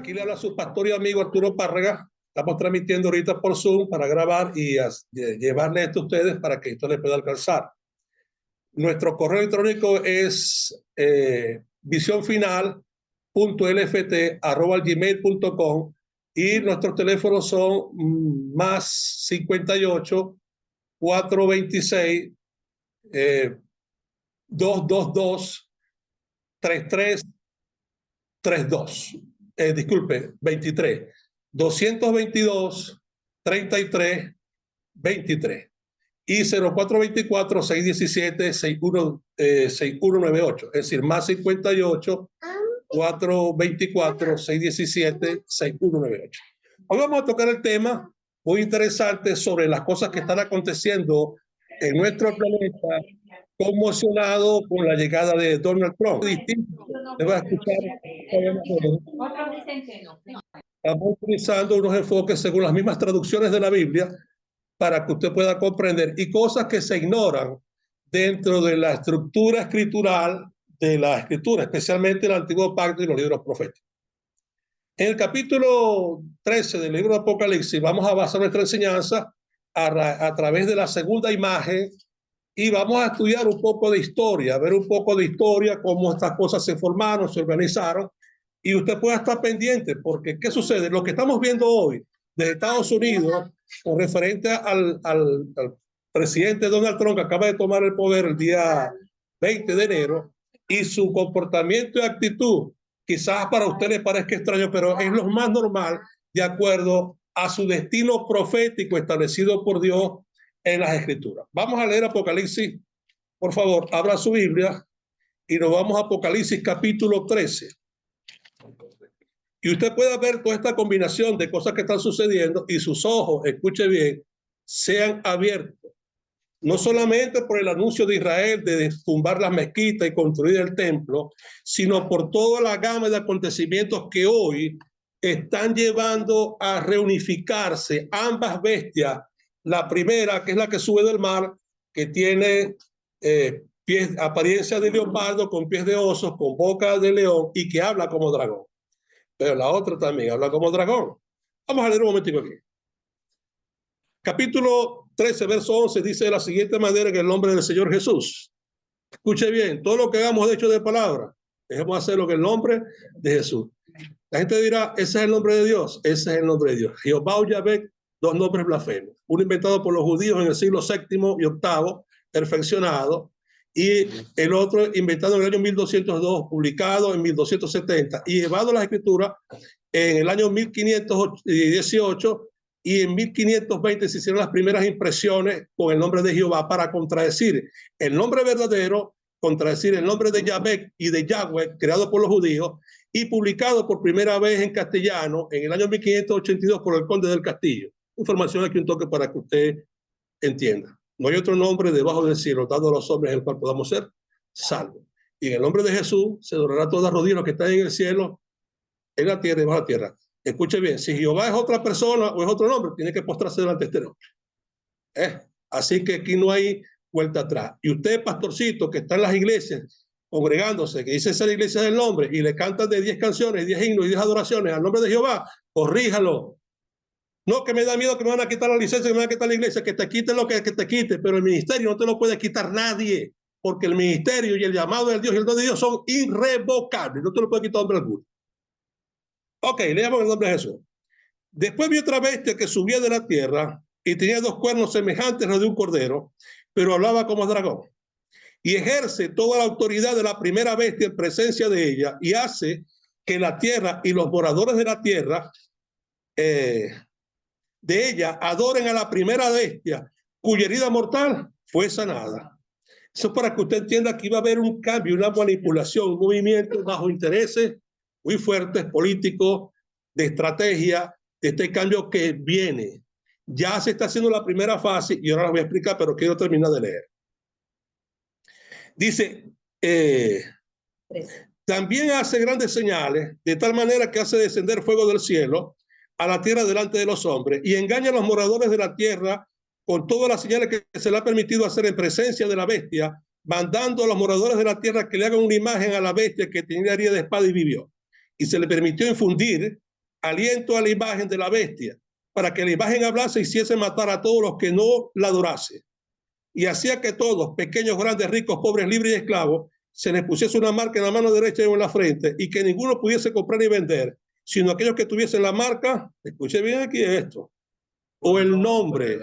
Aquí le habla su pastor y amigo Arturo Párraga. Estamos transmitiendo ahorita por Zoom para grabar y llevarle esto a ustedes para que esto les pueda alcanzar. Nuestro correo electrónico es visionfinal.lft@gmail.com y nuestros teléfonos son más 58 426 222 3332. Disculpe, 23 222 33 23 y 0424-617-6198, es decir, más 58 424-617-6198. Hoy vamos a tocar el tema muy interesante sobre las cosas que están aconteciendo en nuestro planeta, conmocionado con la llegada de Donald Trump. Le va a escuchar. Estamos utilizando unos enfoques según las mismas traducciones de la Biblia para que usted pueda comprender, y cosas que se ignoran dentro de la estructura escritural de la escritura, especialmente el Antiguo Pacto y los libros proféticos. En el capítulo 13 del libro de Apocalipsis vamos a basar nuestra enseñanza a través de la segunda imagen y vamos a estudiar un poco de historia, ver un poco de historia, cómo estas cosas se formaron, se organizaron, y usted pueda estar pendiente, porque ¿qué sucede? Lo que estamos viendo hoy de Estados Unidos con referente al presidente Donald Trump, que acaba de tomar el poder el día 20 de enero, y su comportamiento y actitud, quizás para usted le parezca extraño, pero es lo más normal de acuerdo a su destino profético establecido por Dios en las Escrituras. Vamos a leer Apocalipsis, por favor, abra su Biblia y nos vamos a Apocalipsis capítulo 13. Y usted puede ver toda esta combinación de cosas que están sucediendo y sus ojos, escuche bien, sean abiertos. No solamente por el anuncio de Israel de tumbar las mezquitas y construir el templo, sino por toda la gama de acontecimientos que hoy están llevando a reunificarse ambas bestias. La primera, que es la que sube del mar, que tiene apariencia de leopardo, con pies de oso, con boca de león y que habla como dragón. Pero la otra también habla como dragón. Vamos a leer un momentico aquí. Capítulo 13, verso 11, dice de la siguiente manera en el nombre del Señor Jesús. Escuche bien, todo lo que hagamos de hecho de palabra, dejemos hacerlo en el nombre de Jesús. La gente dirá, ese es el nombre de Dios. Ese es el nombre de Dios. Jehová o Yahvé, dos nombres blasfemos. Uno inventado por los judíos en el siglo VII y VIII, perfeccionado, y el otro inventado en el año 1202, publicado en 1270 y llevado a las escrituras en el año 1518, y en 1520 se hicieron las primeras impresiones con el nombre de Jehová para contradecir el nombre verdadero, contradecir el nombre de Yahvé y de Yahweh, creado por los judíos, y publicado por primera vez en castellano en el año 1582 por el conde del Castillo. Información aquí un toque para que usted entienda. No hay otro nombre debajo del cielo dado a los hombres en el cual podamos ser salvos. Y en el nombre de Jesús se doblará toda rodilla los que están en el cielo, en la tierra y bajo la tierra. Escuche bien, si Jehová es otra persona o es otro nombre, tiene que postrarse delante de este nombre. Así que aquí no hay vuelta atrás. Y usted, pastorcito, que está en las iglesias congregándose, que dice ser iglesia del nombre, y le cantan de 10 canciones, 10 himnos y 10 adoraciones al nombre de Jehová, corríjalo. No, que me da miedo que me van a quitar la licencia, que me van a quitar la iglesia, que te quiten lo que te quite, pero el ministerio no te lo puede quitar nadie, porque el ministerio y el llamado del Dios y el don de Dios son irrevocables, no te lo puede quitar hombre alguno. Ok, leamos el nombre de Jesús. Después vi otra bestia que subía de la tierra y tenía dos cuernos semejantes a los de un cordero, pero hablaba como dragón. Y ejerce toda la autoridad de la primera bestia en presencia de ella y hace que la tierra y los moradores de la tierra de ella adoren a la primera bestia cuya herida mortal fue sanada. Eso es para que usted entienda que iba a haber un cambio, una manipulación, un movimiento bajo intereses muy fuertes políticos, de estrategia, de este cambio que viene. Ya se está haciendo la primera fase y ahora la voy a explicar, pero quiero terminar de leer. Dice, también hace grandes señales, de tal manera que hace descender fuego del cielo a la tierra delante de los hombres y engaña a los moradores de la tierra con todas las señales que se le ha permitido hacer en presencia de la bestia, mandando a los moradores de la tierra que le hagan una imagen a la bestia que tenía herida de espada y vivió. Y se le permitió infundir aliento a la imagen de la bestia, para que la imagen hablase y hiciese matar a todos los que no la adorasen. Y hacía que todos, pequeños, grandes, ricos, pobres, libres y esclavos, se les pusiese una marca en la mano derecha y en la frente, y que ninguno pudiese comprar ni vender, sino aquellos que tuviesen la marca, escuche bien aquí esto, o el nombre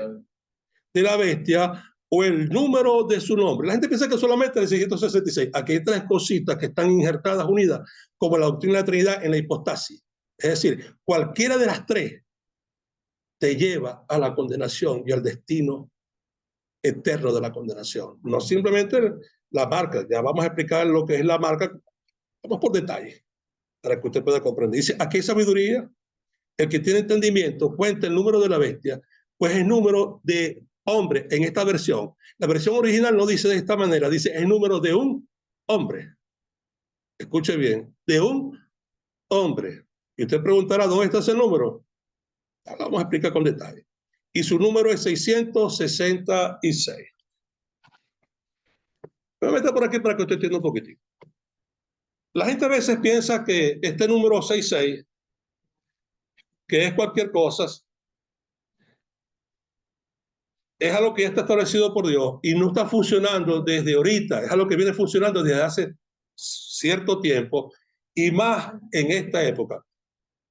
de la bestia, o el número de su nombre. La gente piensa que solamente el 666. Aquí hay tres cositas que están injertadas, unidas, como la doctrina de la Trinidad en la hipostasis. Es decir, cualquiera de las tres te lleva a la condenación y al destino eterno de la condenación. No simplemente la marca, ya vamos a explicar lo que es la marca, vamos por detalle, para que usted pueda comprender. Dice, aquí hay sabiduría, el que tiene entendimiento cuenta el número de la bestia, pues el número de hombre en esta versión. La versión original no dice de esta manera, dice el número de un hombre. Escuche bien, de un hombre. Y usted preguntará, ¿dónde está ese número? Lo vamos a explicar con detalle. Y su número es 666. Me voy a meter por aquí para que usted entienda un poquitito. La gente a veces piensa que este número 66, que es cualquier cosa, es algo que ya está establecido por Dios y no está funcionando desde ahorita, es algo que viene funcionando desde hace cierto tiempo y más en esta época.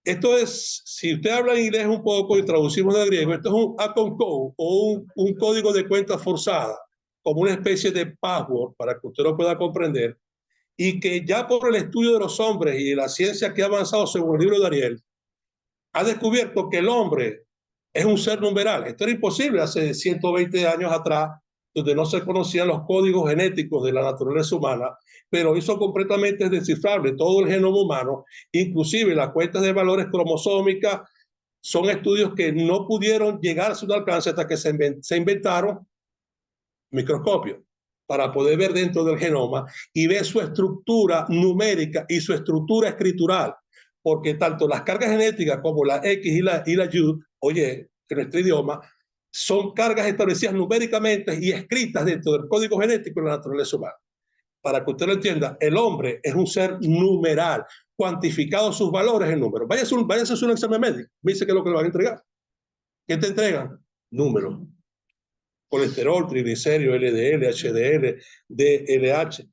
Esto es, si usted habla inglés un poco y traducimos de griego, esto es un account code o un código de cuenta forzada, como una especie de password para que usted lo pueda comprender, y que ya por el estudio de los hombres y la ciencia que ha avanzado según el libro de Daniel, ha descubierto que el hombre es un ser numeral. Esto era imposible hace 120 años atrás, donde no se conocían los códigos genéticos de la naturaleza humana, pero eso completamente es descifrable, todo el genoma humano, inclusive las cuentas de valores cromosómicas, son estudios que no pudieron llegar a su alcance hasta que se inventaron microscopios para poder ver dentro del genoma y ver su estructura numérica y su estructura escritural, porque tanto las cargas genéticas como la X y la Y, oye, en nuestro idioma, son cargas establecidas numéricamente y escritas dentro del código genético de la naturaleza humana. Para que usted lo entienda, el hombre es un ser numeral, cuantificado sus valores en números. Váyase a hacer un examen médico, me dice que es lo que le van a entregar. ¿Qué te entregan? Números. Colesterol, triglicéridos, LDL, HDL, DLH.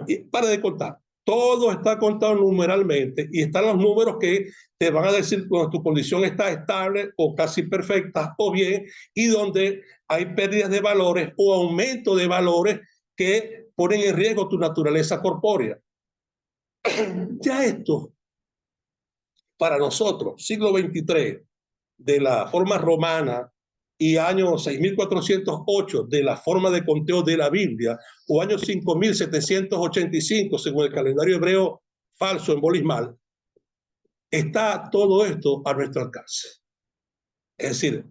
Y para de contar. Todo está contado numeralmente y están los números que te van a decir cuando tu condición está estable o casi perfecta o bien, y donde hay pérdidas de valores o aumento de valores que ponen en riesgo tu naturaleza corpórea. Ya esto, para nosotros, siglo XXIII, de la forma romana, y año 6408 de la forma de conteo de la Biblia, o año 5785 según el calendario hebreo falso en bolismal, está todo esto a nuestro alcance. Es decir,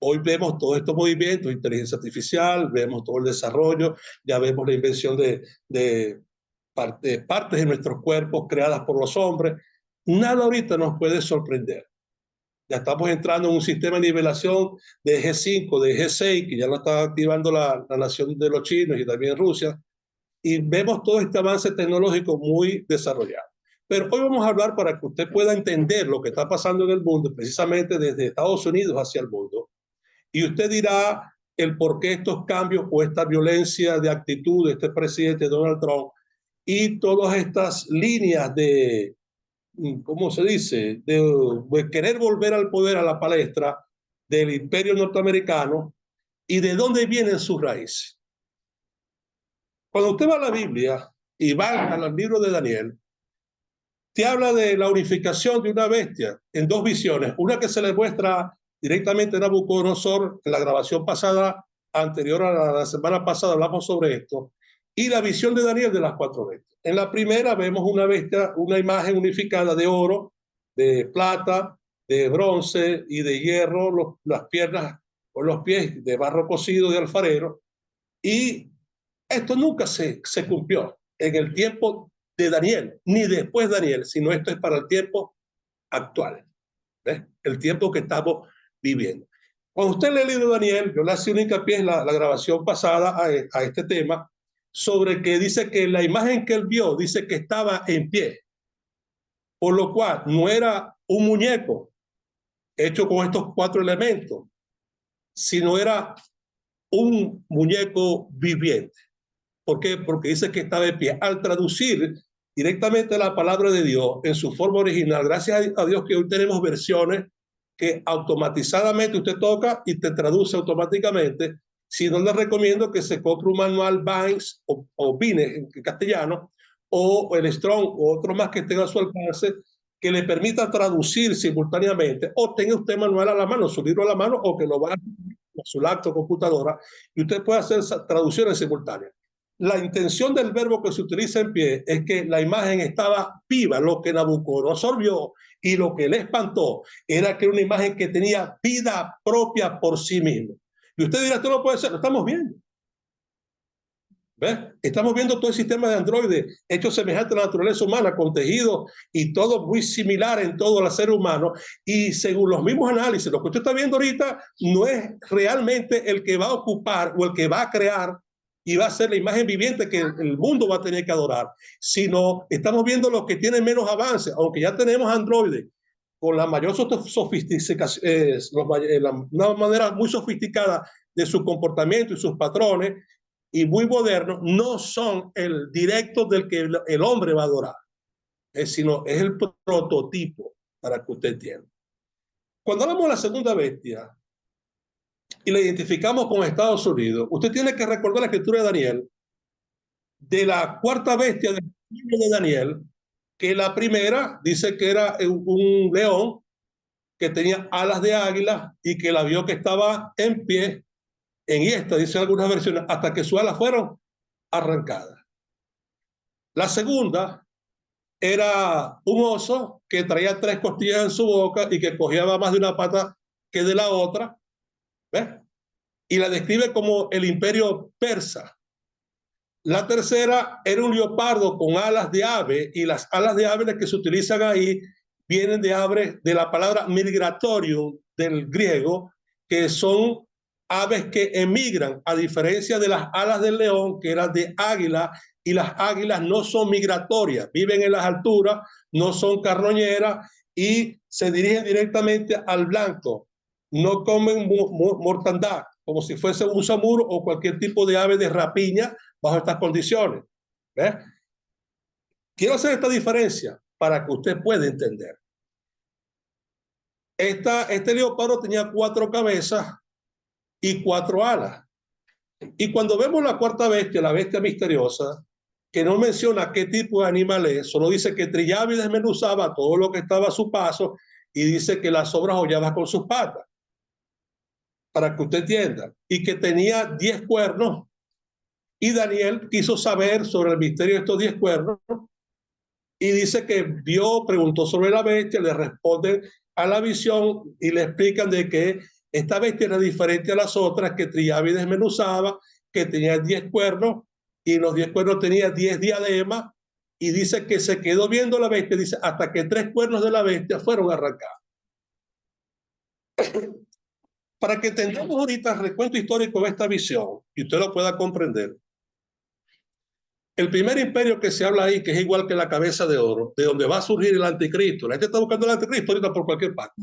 hoy vemos todos estos movimientos de inteligencia artificial, vemos todo el desarrollo, ya vemos la invención de partes de nuestros cuerpos creadas por los hombres. Nada ahorita nos puede sorprender. Ya estamos entrando en un sistema de nivelación de G5, de G6, que ya lo está activando la nación de los chinos y también Rusia, y vemos todo este avance tecnológico muy desarrollado. Pero hoy vamos a hablar para que usted pueda entender lo que está pasando en el mundo, precisamente desde Estados Unidos hacia el mundo, y usted dirá el por qué estos cambios o esta violencia de actitud de este presidente Donald Trump y todas estas líneas de, ¿cómo se dice?, de querer volver al poder, a la palestra del imperio norteamericano y de dónde vienen sus raíces. Cuando usted va a la Biblia y va al libro de Daniel, te habla de la unificación de una bestia en dos visiones, una que se le muestra directamente a Nabucodonosor en la grabación pasada, anterior a la semana pasada hablamos sobre esto, y la visión de Daniel de las cuatro bestias. En la primera vemos una bestia, una imagen unificada de oro, de plata, de bronce y de hierro, las piernas o los pies de barro cocido de alfarero, y esto nunca se cumplió en el tiempo de Daniel, ni después de Daniel, sino esto es para el tiempo actual, ¿ves? El tiempo que estamos viviendo. Cuando usted lee el libro de Daniel, yo le hacía un hincapié en la grabación pasada a este tema, sobre que dice que la imagen que él vio, dice que estaba en pie. por lo cual no era un muñeco hecho con estos 4 elementos, sino era un muñeco viviente. ¿Por qué? Porque dice que está de pie. Al traducir directamente la palabra de Dios en su forma original, gracias a Dios que hoy tenemos versiones que automatizadamente usted toca y te traduce automáticamente. Si no, le recomiendo que se compre un manual Vines o Vines en castellano, o el Strong o otro más que tenga a su alcance, que le permita traducir simultáneamente, o tenga usted manual a la mano, su libro a la mano, o que lo vaya a su laptop o computadora, y usted puede hacer traducciones simultáneas. La intención del verbo que se utiliza en pie es que la imagen estaba viva. Lo que Nabucodonosor vio y lo que le espantó era que era una imagen que tenía vida propia por sí misma. Y usted dirá, esto no puede ser, lo estamos viendo. ¿Ves? Estamos viendo todo el sistema de androides hecho semejante a la naturaleza humana, con tejidos y todo muy similar en todo el ser humano. Y según los mismos análisis, lo que usted está viendo ahorita no es realmente el que va a ocupar o el que va a crear y va a ser la imagen viviente que el mundo va a tener que adorar, sino estamos viendo los que tienen menos avance, aunque ya tenemos androides con la mayor sofisticación, una manera muy sofisticada de su comportamiento y sus patrones, y muy modernos, no son el directo del que el hombre va a adorar, sino es el prototipo, para que usted entienda. Cuando hablamos de la segunda bestia y la identificamos con Estados Unidos, usted tiene que recordar la escritura de Daniel, de la cuarta bestia del libro de Daniel, que la primera dice que era un león que tenía alas de águila y que la vio que estaba en pie, en esta, dicen algunas versiones, hasta que sus alas fueron arrancadas. La segunda era un oso que traía 3 costillas en su boca y que cogía más de una pata que de la otra, ¿ves? Y la describe como el imperio persa. La tercera era un leopardo con alas de ave, y las alas de ave que se utilizan ahí vienen de aves, de la palabra migratorium del griego, que son aves que emigran, a diferencia de las alas del león, que eran de águila, y las águilas no son migratorias, viven en las alturas, no son carroñeras y se dirigen directamente al blanco, no comen mortandad, como si fuese un samuro o cualquier tipo de ave de rapiña bajo estas condiciones. ¿Ves? Quiero hacer esta diferencia para que usted pueda entender. Este leopardo tenía 4 cabezas y 4 alas. Y cuando vemos la cuarta bestia, la bestia misteriosa, que no menciona qué tipo de animal es, solo dice que trillaba y desmenuzaba todo lo que estaba a su paso, y dice que las obras hollaba con sus patas, para que usted entienda, y que tenía 10 cuernos, y Daniel quiso saber sobre el misterio de estos 10 cuernos, y dice que vio, preguntó sobre la bestia, le responden a la visión y le explican de que esta bestia era diferente a las otras, que trillaba y desmenuzaba, que tenía 10 cuernos, y en los 10 cuernos tenía 10 diademas, y dice que se quedó viendo la bestia, dice, hasta que 3 cuernos de la bestia fueron arrancados. Para que tengamos ahorita el recuento histórico de esta visión y usted lo pueda comprender, el primer imperio que se habla ahí, que es igual que la cabeza de oro, de donde va a surgir el anticristo. La gente está buscando el anticristo ahorita por cualquier parte.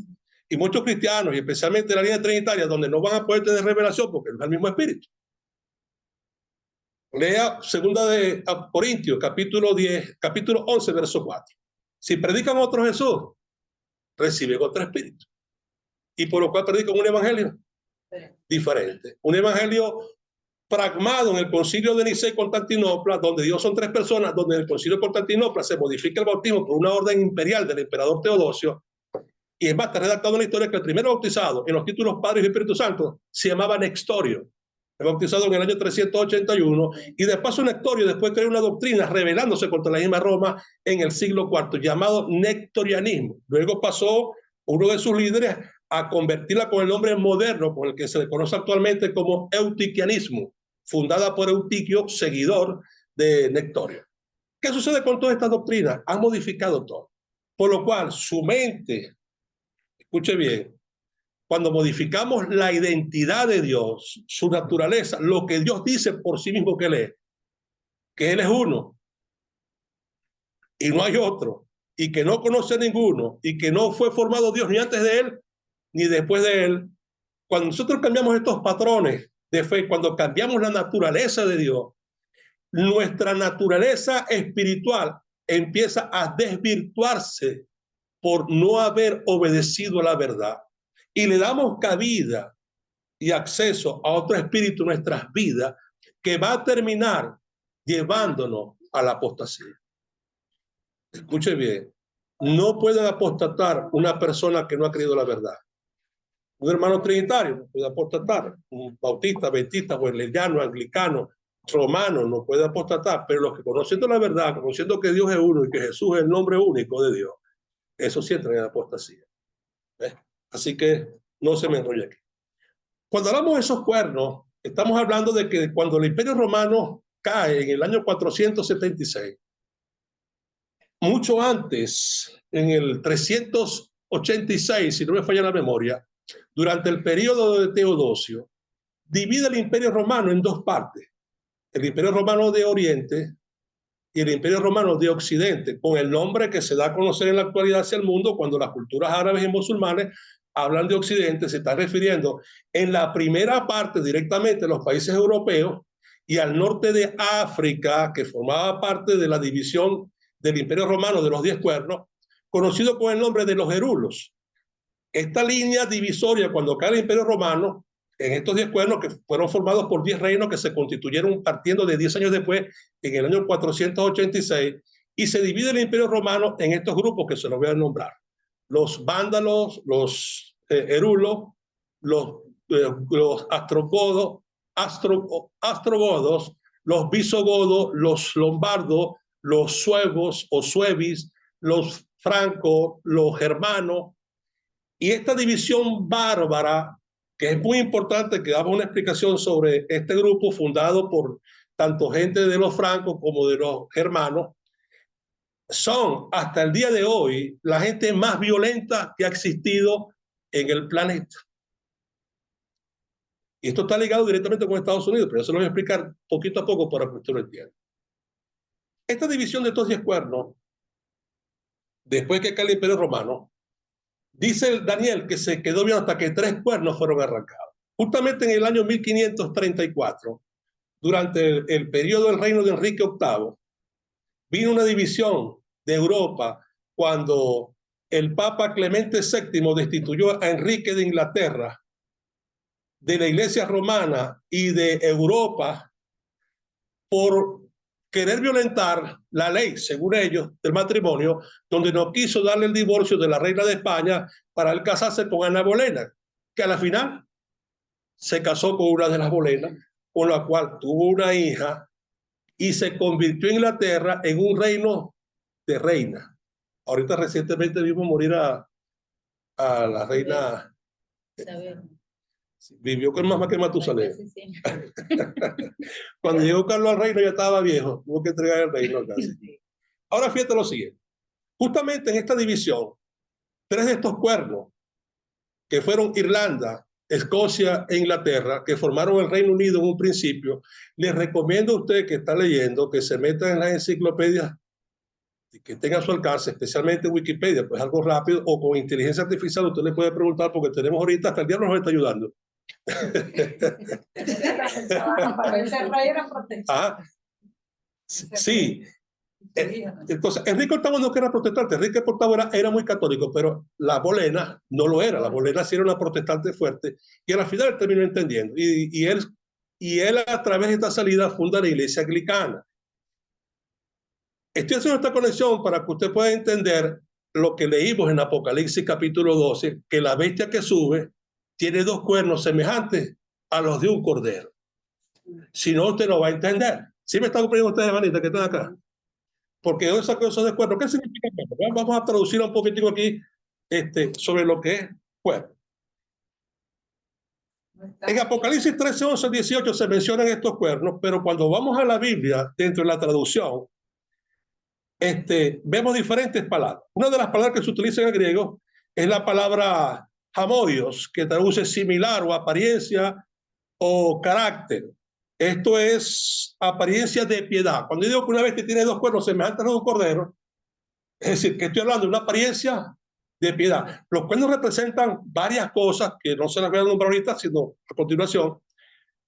Y muchos cristianos, y especialmente en la línea trinitaria, donde no van a poder tener revelación porque no es el mismo espíritu. Lea segunda de Corintios, capítulo 10, capítulo 11, verso 4. Si predican otro Jesús, reciben otro espíritu. Y por lo cual predican un evangelio diferente. Un evangelio pragmado en el concilio de Nicea y Constantinopla, donde Dios son 3 personas, donde en el concilio de Constantinopla se modifica el bautismo por una orden imperial del emperador Teodosio, y es más, está redactado en la historia que el primero bautizado en los títulos Padre y Espíritu Santo se llamaba Nextorio, fue bautizado en el año 381, y de paso Nextorio después creó una doctrina rebelándose contra la misma Roma en el siglo IV, llamado nectorianismo. Luego pasó uno de sus líderes a convertirla con el nombre moderno, con el que se le conoce actualmente como eutiquianismo, fundada por Eutiquio, seguidor de Nectorio. ¿Qué sucede con todas estas doctrinas? Han modificado todo. Por lo cual, su mente, escuche bien, cuando modificamos la identidad de Dios, su naturaleza, lo que Dios dice por sí mismo que Él es uno y no hay otro, y que no conoce a ninguno y que no fue formado Dios ni antes de él ni después de él, cuando nosotros cambiamos estos patrones de fe, cuando cambiamos la naturaleza de Dios, nuestra naturaleza espiritual empieza a desvirtuarse por no haber obedecido a la verdad. Y le damos cabida y acceso a otro espíritu en nuestras vidas que va a terminar llevándonos a la apostasía. Escuche bien, no puede apostatar una persona que no ha creído la verdad. Un hermano trinitario no puede apostatar, un bautista, adventista, wesleyano, anglicano, romano no puede apostatar, pero los que conociendo la verdad, conociendo que Dios es uno y que Jesús es el nombre único de Dios, eso sí entra en la apostasía. Así que no se me enrolle aquí. Cuando hablamos de esos cuernos, estamos hablando de que cuando el Imperio Romano cae en el año 476, mucho antes, en el 386, si no me falla la memoria, durante el periodo de Teodosio, divide el Imperio Romano en dos partes. El Imperio Romano de Oriente y el Imperio Romano de Occidente, con el nombre que se da a conocer en la actualidad hacia el mundo cuando las culturas árabes y musulmanes hablan de Occidente, se está refiriendo en la primera parte directamente a los países europeos y al norte de África, que formaba parte de la división del Imperio Romano de los 10 cuernos, conocido con el nombre de los Herulos. Esta línea divisoria, cuando cae el Imperio Romano, en estos 10 cuernos que fueron formados por 10 reinos que se constituyeron partiendo de 10 años después, en el año 486, y se divide el Imperio Romano en estos grupos que se los voy a nombrar. Los vándalos, los herulos, los astrogodos, los visigodos, los lombardos, los suevos o suevis, los francos, los germanos. Y esta división bárbara, que es muy importante que damos una explicación sobre este grupo fundado por tanto gente de los francos como de los germanos, son hasta el día de hoy la gente más violenta que ha existido en el planeta. Y esto está ligado directamente con Estados Unidos, pero eso lo voy a explicar poquito a poco para que usted lo entienda. Esta división de estos 10 cuernos, después que cae el Imperio Romano, dice Daniel que se quedó bien hasta que 3 cuernos fueron arrancados. Justamente en el año 1534, durante el periodo del reino de Enrique VIII, vino una división de Europa cuando el Papa Clemente VII destituyó a Enrique de Inglaterra de la Iglesia Romana y de Europa por querer violentar la ley, según ellos, del matrimonio, donde no quiso darle el divorcio de la reina de España para él casarse con Ana Bolena, que a la final se casó con una de las Bolenas, con la cual tuvo una hija y se convirtió Inglaterra en un reino de reinas. Ahorita recientemente vimos morir a la reina Isabel. Vivió con más que Matusalén. Cuando llegó Carlos al reino ya estaba viejo, tuvo que entregar el reino casi. Ahora fíjate lo siguiente. Justamente en esta división, 3 de estos cuernos, que fueron Irlanda, Escocia e Inglaterra, que formaron el Reino Unido en un principio, les recomiendo a usted que está leyendo que se meta en las enciclopedias y que tenga a su alcance, especialmente Wikipedia, pues algo rápido, o con inteligencia artificial usted le puede preguntar, porque tenemos ahorita, hasta el diablo nos está ayudando. Ah, sí. Entonces, Enrique VIII no era protestante, Enrique VIII era muy católico, pero la Bolena no lo era, la Bolena sí era una protestante fuerte, y al final él terminó entendiendo, y él a través de esta salida funda la iglesia anglicana. Estoy haciendo esta conexión para que usted pueda entender lo que leímos en Apocalipsis capítulo 12, que la bestia que sube tiene 2 cuernos semejantes a los de un cordero. Si no, usted no va a entender. ¿Sí me están comprendiendo ustedes, hermanitas, que están acá? Porque yo saco esos de cuerno. ¿Qué significa cuerno? Vamos a traducir un poquitico aquí sobre lo que es cuerno. En Apocalipsis 13, 11, 18 se mencionan estos cuernos, pero cuando vamos a la Biblia, dentro de la traducción, vemos diferentes palabras. Una de las palabras que se utiliza en el griego es la palabra hamodios, que traduce similar o apariencia o carácter. Esto es apariencia de piedad. Cuando yo digo que una vez que tiene 2 cuernos semejantes a un cordero, Es decir, que estoy hablando de una apariencia de piedad. Los cuernos representan varias cosas que no se las voy a nombrar ahorita, sino a continuación.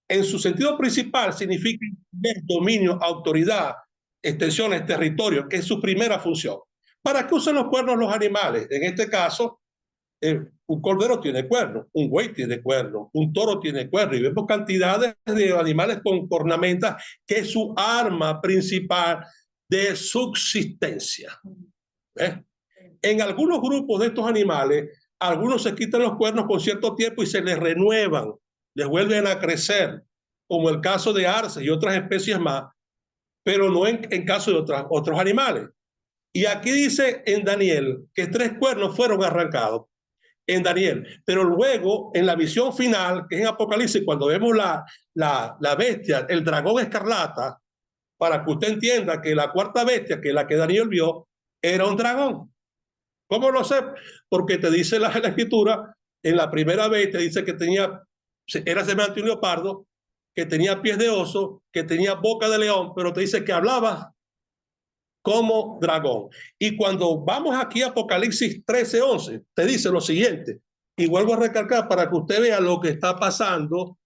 En su sentido principal significa dominio, autoridad, extensiones, territorio, que es su primera función. ¿Para qué usan los cuernos los animales? En este caso, un cordero tiene cuernos, un buey tiene cuernos, un toro tiene cuernos, y vemos cantidades de animales con cornamentas, que es su arma principal de subsistencia. En algunos grupos de estos animales, algunos se quitan los cuernos con cierto tiempo y se les renuevan, les vuelven a crecer, como el caso de arces y otras especies más, pero no en caso de otros animales. Y aquí dice en Daniel que 3 cuernos fueron arrancados en Daniel, pero luego en la visión final, que es en Apocalipsis, cuando vemos la bestia, el dragón escarlata, para que usted entienda que la cuarta bestia, que es la que Daniel vio, era un dragón. ¿Cómo lo sé? Porque te dice la escritura, en la primera vez te dice que era semejante a un leopardo, que tenía pies de oso, que tenía boca de león, pero te dice que hablaba como dragón. Y cuando vamos aquí a Apocalipsis 13:11, te dice lo siguiente, y vuelvo a recalcar para que usted vea lo que está pasando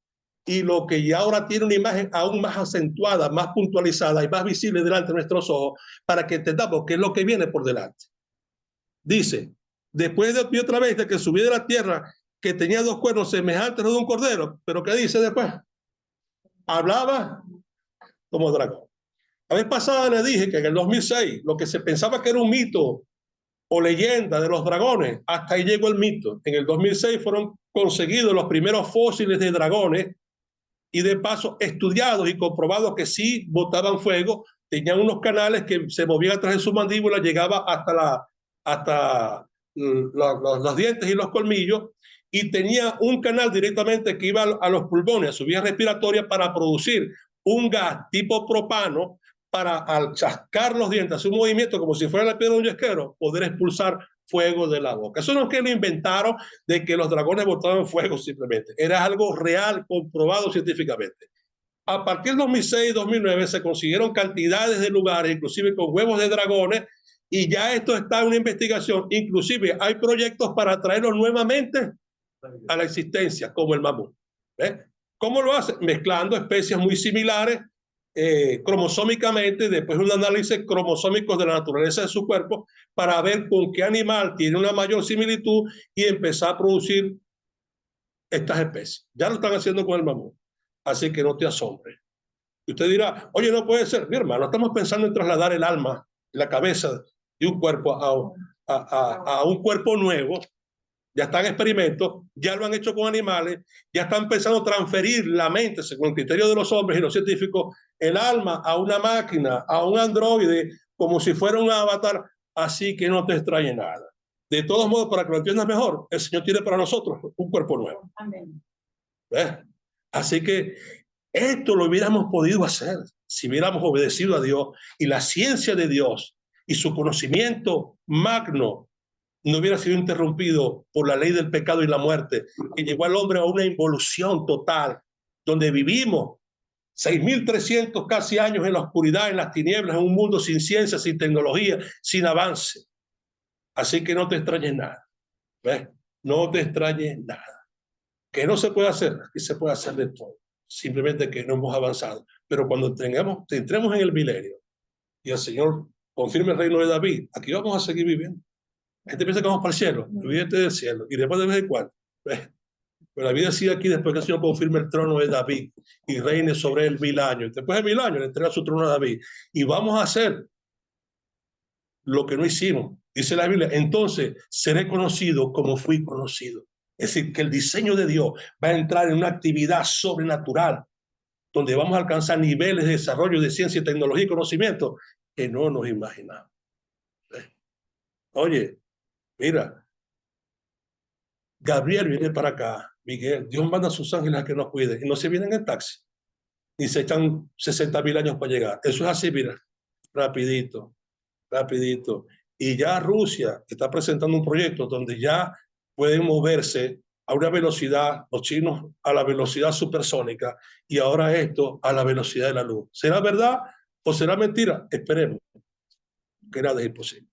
y lo que ya ahora tiene una imagen aún más acentuada, más puntualizada y más visible delante de nuestros ojos, para que entendamos qué es lo que viene por delante. Dice, después de otra vez de que subí de la tierra, que tenía 2 cuernos semejantes a los de un cordero, pero ¿qué dice después? Hablaba como dragón. La vez pasada le dije que en el 2006, lo que se pensaba que era un mito o leyenda de los dragones, hasta ahí llegó el mito. En el 2006 fueron conseguidos los primeros fósiles de dragones y de paso estudiados y comprobados que sí botaban fuego, tenían unos canales que se movían atrás de su mandíbula, llegaba hasta los dientes y los colmillos, y tenía un canal directamente que iba a los pulmones, a su vía respiratoria, para producir un gas tipo propano, para al chascar los dientes, hacer un movimiento como si fuera la piedra de un yesquero, poder expulsar fuego de la boca. Eso no es que lo inventaron de que los dragones botaban fuego simplemente. Era algo real, comprobado científicamente. A partir del 2006 y 2009 se consiguieron cantidades de lugares, inclusive con huevos de dragones, y ya esto está en una investigación. Inclusive hay proyectos para traerlos nuevamente a la existencia, como el mamut. ¿Cómo lo hacen? Mezclando especies muy similares cromosómicamente, después un análisis cromosómico de la naturaleza de su cuerpo, para ver con qué animal tiene una mayor similitud y empezar a producir estas especies. Ya lo están haciendo con el mamut, así que no te asombres. Y usted dirá, oye, no puede ser. Mi hermano, estamos pensando en trasladar el alma, la cabeza de un cuerpo a un cuerpo nuevo. Ya están experimentos, ya lo han hecho con animales, ya están pensando en transferir la mente, según el criterio de los hombres y los científicos, el alma a una máquina, a un androide, como si fuera un avatar, así que no te extrañe nada. De todos modos, para que lo entiendas mejor, el Señor tiene para nosotros un cuerpo nuevo. Amén. Así que esto lo hubiéramos podido hacer si hubiéramos obedecido a Dios, y la ciencia de Dios y su conocimiento magno no hubiera sido interrumpido por la ley del pecado y la muerte, que llevó al hombre a una involución total, donde vivimos 6.300 casi años en la oscuridad, en las tinieblas, en un mundo sin ciencia, sin tecnología, sin avance. Así que no te extrañes nada. ¿Ves? No te extrañes nada. Que no se puede hacer, aquí se puede hacer de todo. Simplemente que no hemos avanzado. Pero cuando entremos en el milenio y el Señor confirme el reino de David, aquí vamos a seguir viviendo. La gente piensa que vamos para el cielo, olvídate del cielo, y después de vez en cuando. Pero la vida sigue aquí después que el Señor confirme el trono de David y reine sobre él 1000 años. Después de 1000 años le entrega su trono a David. Y vamos a hacer lo que no hicimos. Dice la Biblia, entonces seré conocido como fui conocido. Es decir, que el diseño de Dios va a entrar en una actividad sobrenatural, donde vamos a alcanzar niveles de desarrollo de ciencia, tecnología y conocimiento que no nos imaginamos. Oye, mira, Gabriel viene para acá, Miguel, Dios manda a sus ángeles a que nos cuiden, y no se vienen en taxi, ni se echan 60.000 años para llegar. Eso es así, mira, rapidito, rapidito. Y ya Rusia está presentando un proyecto donde ya pueden moverse a una velocidad, los chinos a la velocidad supersónica, y ahora esto a la velocidad de la luz. ¿Será verdad o será mentira? Esperemos, que nada es imposible.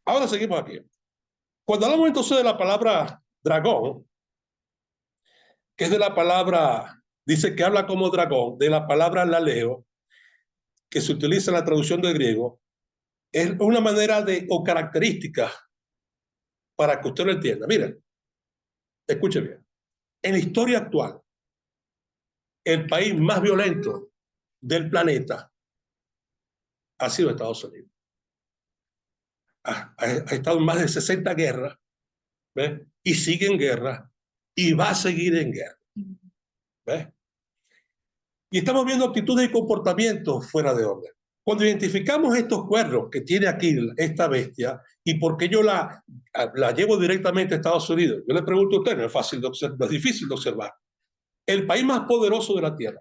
Ahora seguimos aquí. Cuando hablamos entonces de la palabra dragón, que es de la palabra, dice que habla como dragón, de la palabra laleo, que se utiliza en la traducción del griego, es una manera de, o característica para que usted lo entienda. Mira, escuche bien. En la historia actual, el país más violento del planeta ha sido Estados Unidos. Ha estado en más de 60 guerras, ¿ves? Y sigue en guerra y va a seguir en guerra, ¿ves? Y estamos viendo actitudes y comportamientos fuera de orden. Cuando identificamos estos cuernos que tiene aquí esta bestia y por qué yo la llevo directamente a Estados Unidos, yo le pregunto a usted, no es fácil de observar, no es difícil de observar. El país más poderoso de la Tierra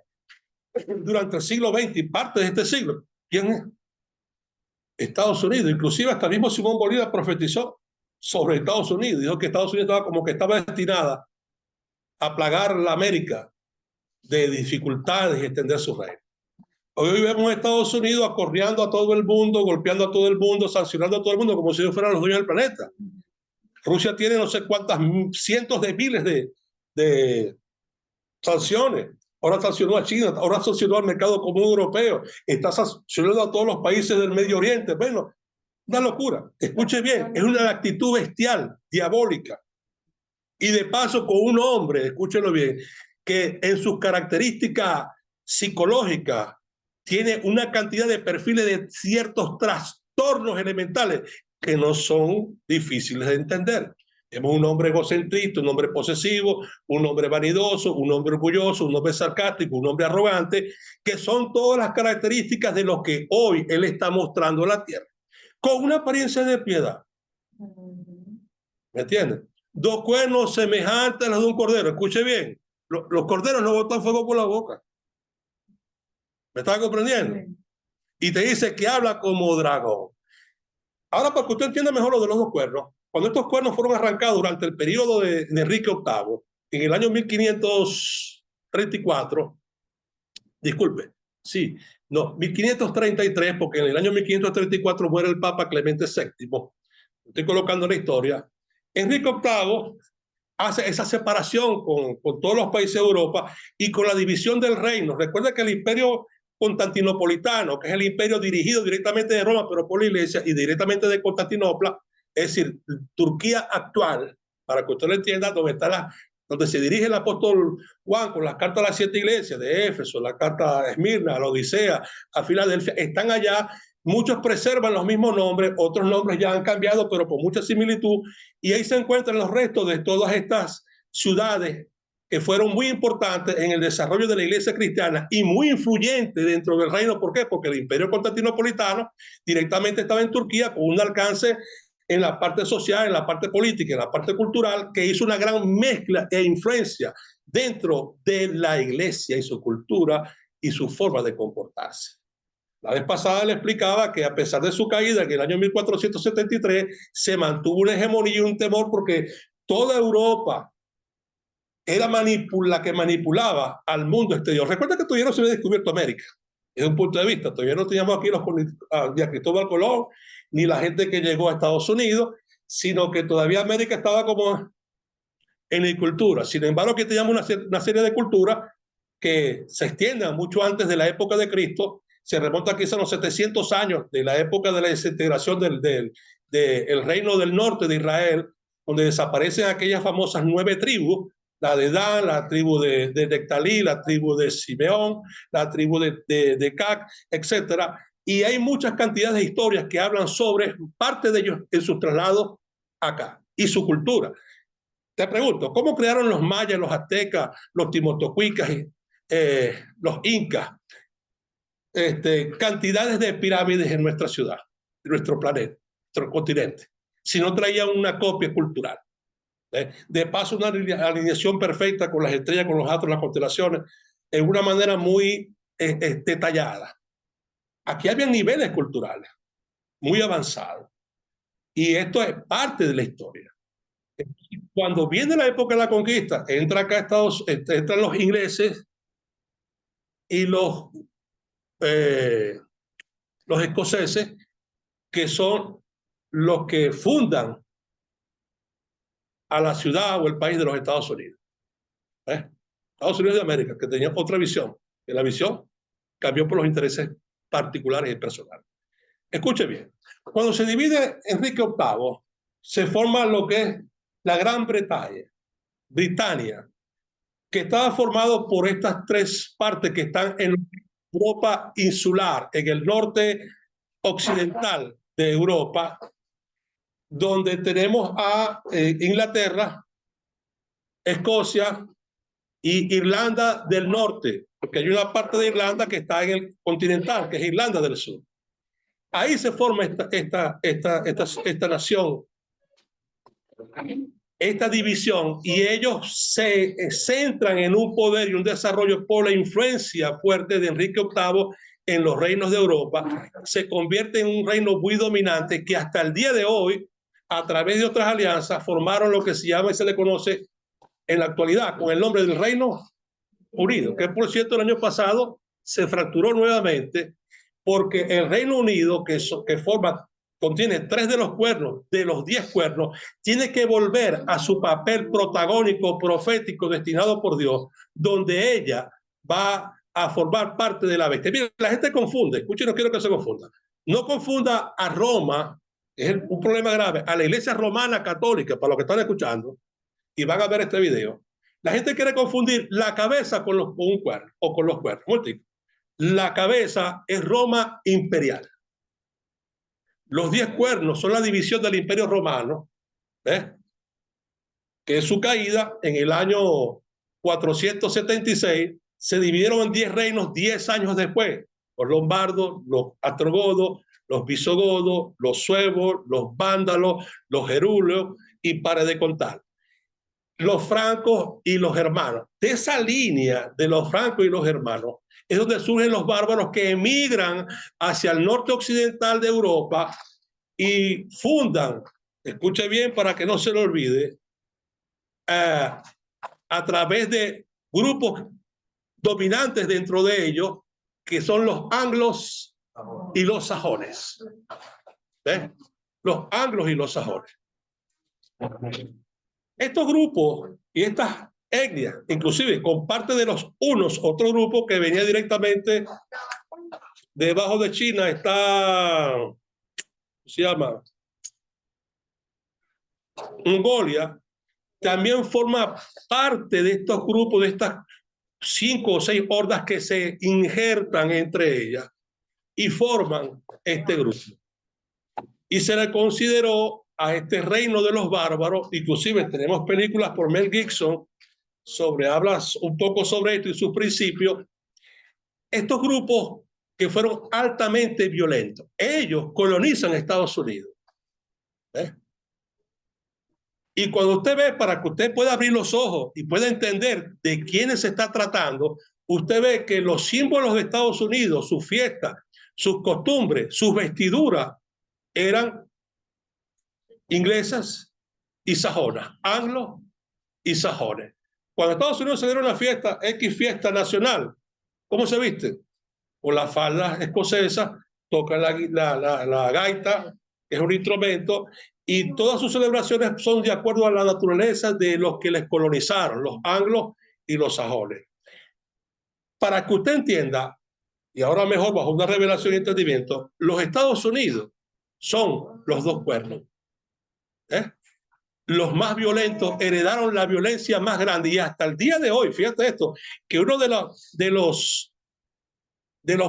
durante el siglo XX y parte de este siglo, ¿quién es? Estados Unidos. Inclusive hasta mismo Simón Bolívar profetizó sobre Estados Unidos. Dijo que Estados Unidos estaba como que estaba destinada a plagar la América de dificultades y extender su reino. Hoy vemos a Estados Unidos acorreando a todo el mundo, golpeando a todo el mundo, sancionando a todo el mundo como si ellos fueran los dueños del planeta. Rusia tiene no sé cuántas cientos de miles de sanciones. Ahora sancionó a China, ahora sancionó al mercado común europeo, está sancionando a todos los países del Medio Oriente. Bueno, una locura. Escuche bien, es una actitud bestial, diabólica. Y de paso con un hombre, escúchelo bien, que en sus características psicológicas tiene una cantidad de perfiles de ciertos trastornos elementales que no son difíciles de entender. Vemos un hombre egocentrista, un hombre posesivo, un hombre vanidoso, un hombre orgulloso, un hombre sarcástico, un hombre arrogante, que son todas las características de lo que hoy él está mostrando a la tierra, con una apariencia de piedad. ¿Me entienden? Dos cuernos semejantes a los de un cordero. Escuche bien, los corderos no botan fuego por la boca. ¿Me está comprendiendo? Y te dice que habla como dragón. Ahora, para que usted entienda mejor lo de los dos cuernos, cuando estos cuernos fueron arrancados durante el periodo de Enrique VIII, en el año 1534, disculpe, sí, no, 1533, porque en el año 1534 muere el Papa Clemente VII, estoy colocando la historia, Enrique VIII hace esa separación con todos los países de Europa y con la división del reino. Recuerda que el imperio constantinopolitano, que es el imperio dirigido directamente de Roma, pero por la iglesia, y directamente de Constantinopla, es decir, Turquía actual, para que usted lo entienda, donde se dirige el apóstol Juan con las cartas a las 7 iglesias de Éfeso, la carta a Esmirna, a la Odisea, a Filadelfia, están allá. Muchos preservan los mismos nombres, otros nombres ya han cambiado, pero con mucha similitud, y ahí se encuentran los restos de todas estas ciudades que fueron muy importantes en el desarrollo de la iglesia cristiana y muy influyentes dentro del reino. ¿Por qué? Porque el imperio constantinopolitano directamente estaba en Turquía con un alcance en la parte social, en la parte política, en la parte cultural, que hizo una gran mezcla e influencia dentro de la iglesia y su cultura y su forma de comportarse. La vez pasada le explicaba que a pesar de su caída en el año 1473, se mantuvo una hegemonía y un temor porque toda Europa era la que manipulaba al mundo exterior. Recuerda que todavía no se había descubierto América, desde un punto de vista. Todavía no teníamos aquí ni a Cristóbal Colón, ni la gente que llegó a Estados Unidos, sino que todavía América estaba como en la cultura. Sin embargo, aquí teníamos una serie de culturas que se extienden mucho antes de la época de Cristo, se remonta quizás a los 700 años de la época de la desintegración del reino del norte de Israel, donde desaparecen aquellas famosas 9 tribus, la de Dan, la tribu de Nectalí, la tribu de Simeón, la tribu de Cac, etc. Y hay muchas cantidades de historias que hablan sobre parte de ellos en sus traslados acá y su cultura. Te pregunto, ¿cómo crearon los mayas, los aztecas, los timotocuicas, los incas, cantidades de pirámides en nuestra ciudad, en nuestro planeta, nuestro continente, si no traían una copia cultural? De paso, una alineación perfecta con las estrellas, con los astros, las constelaciones, en una manera muy detallada. Aquí había niveles culturales muy avanzados y esto es parte de la historia. Cuando viene la época de la conquista, entran los ingleses y los escoceses, que son los que fundan a la ciudad o el país de los Estados Unidos. Estados Unidos de América, que tenía otra visión, que la visión cambió por los intereses particulares y personales. Escuche bien, cuando se divide Enrique VIII, se forma lo que es la Gran Bretaña, Britania, que estaba formado por estas tres partes que están en Europa insular, en el norte occidental de Europa, donde tenemos a Inglaterra, Escocia y Irlanda del Norte, porque hay una parte de Irlanda que está en el continental, que es Irlanda del Sur. Ahí se forma esta nación, esta división, y ellos se centran en un poder y un desarrollo por la influencia fuerte de Enrique VIII en los reinos de Europa. Se convierte en un reino muy dominante que hasta el día de hoy, a través de otras alianzas, formaron lo que se llama y se le conoce en la actualidad con el nombre del Reino Unido, que por cierto el año pasado se fracturó nuevamente porque el Reino Unido, que contiene 3 de los cuernos, de los 10 cuernos, tiene que volver a su papel protagónico, profético, destinado por Dios, donde ella va a formar parte de la bestia. Mira, la gente confunde, escuchen, no quiero que se confunda. No confunda a Roma, es un problema grave, a la iglesia romana católica, para los que están escuchando, y van a ver este video. La gente quiere confundir la cabeza con un cuerno o con los cuernos. La cabeza es Roma imperial. Los 10 cuernos son la división del Imperio Romano, que es su caída en el año 476. Se dividieron en 10 reinos 10 años después. Los lombardos, los ostrogodos, los visigodos, los suevos, los vándalos, los gerúleos, y para de contar. Los francos y los germanos. De esa línea de los francos y los germanos es donde surgen los bárbaros que emigran hacia el norte occidental de Europa y fundan, escuche bien para que no se lo olvide, a través de grupos dominantes dentro de ellos, que son los anglos y los sajones. ¿Ves? Los anglos y los sajones. Estos grupos y estas etnias, inclusive con parte de los hunos, otro grupo que venía directamente debajo de China, está, se llama Mongolia, también forma parte de estos grupos, de estas 5 o 6 hordas que se injertan entre ellas y forman este grupo. Y se le consideró a este reino de los bárbaros, inclusive tenemos películas por Mel Gibson hablas un poco sobre esto y sus principios. Estos grupos que fueron altamente violentos, ellos colonizan Estados Unidos. Y cuando usted ve, para que usted pueda abrir los ojos y pueda entender de quiénes se está tratando, usted ve que los símbolos de Estados Unidos, sus fiestas, sus costumbres, sus vestiduras, eran inglesas y sajonas, anglos y sajones. Cuando Estados Unidos se dieron una fiesta, X fiesta nacional, ¿cómo se viste? Con las faldas escocesas, tocan la gaita, que es un instrumento, y todas sus celebraciones son de acuerdo a la naturaleza de los que les colonizaron, los anglos y los sajones. Para que usted entienda, y ahora mejor bajo una revelación y entendimiento, los Estados Unidos son los 2 cuernos. Los más violentos heredaron la violencia más grande, y hasta el día de hoy, fíjate esto, que uno de los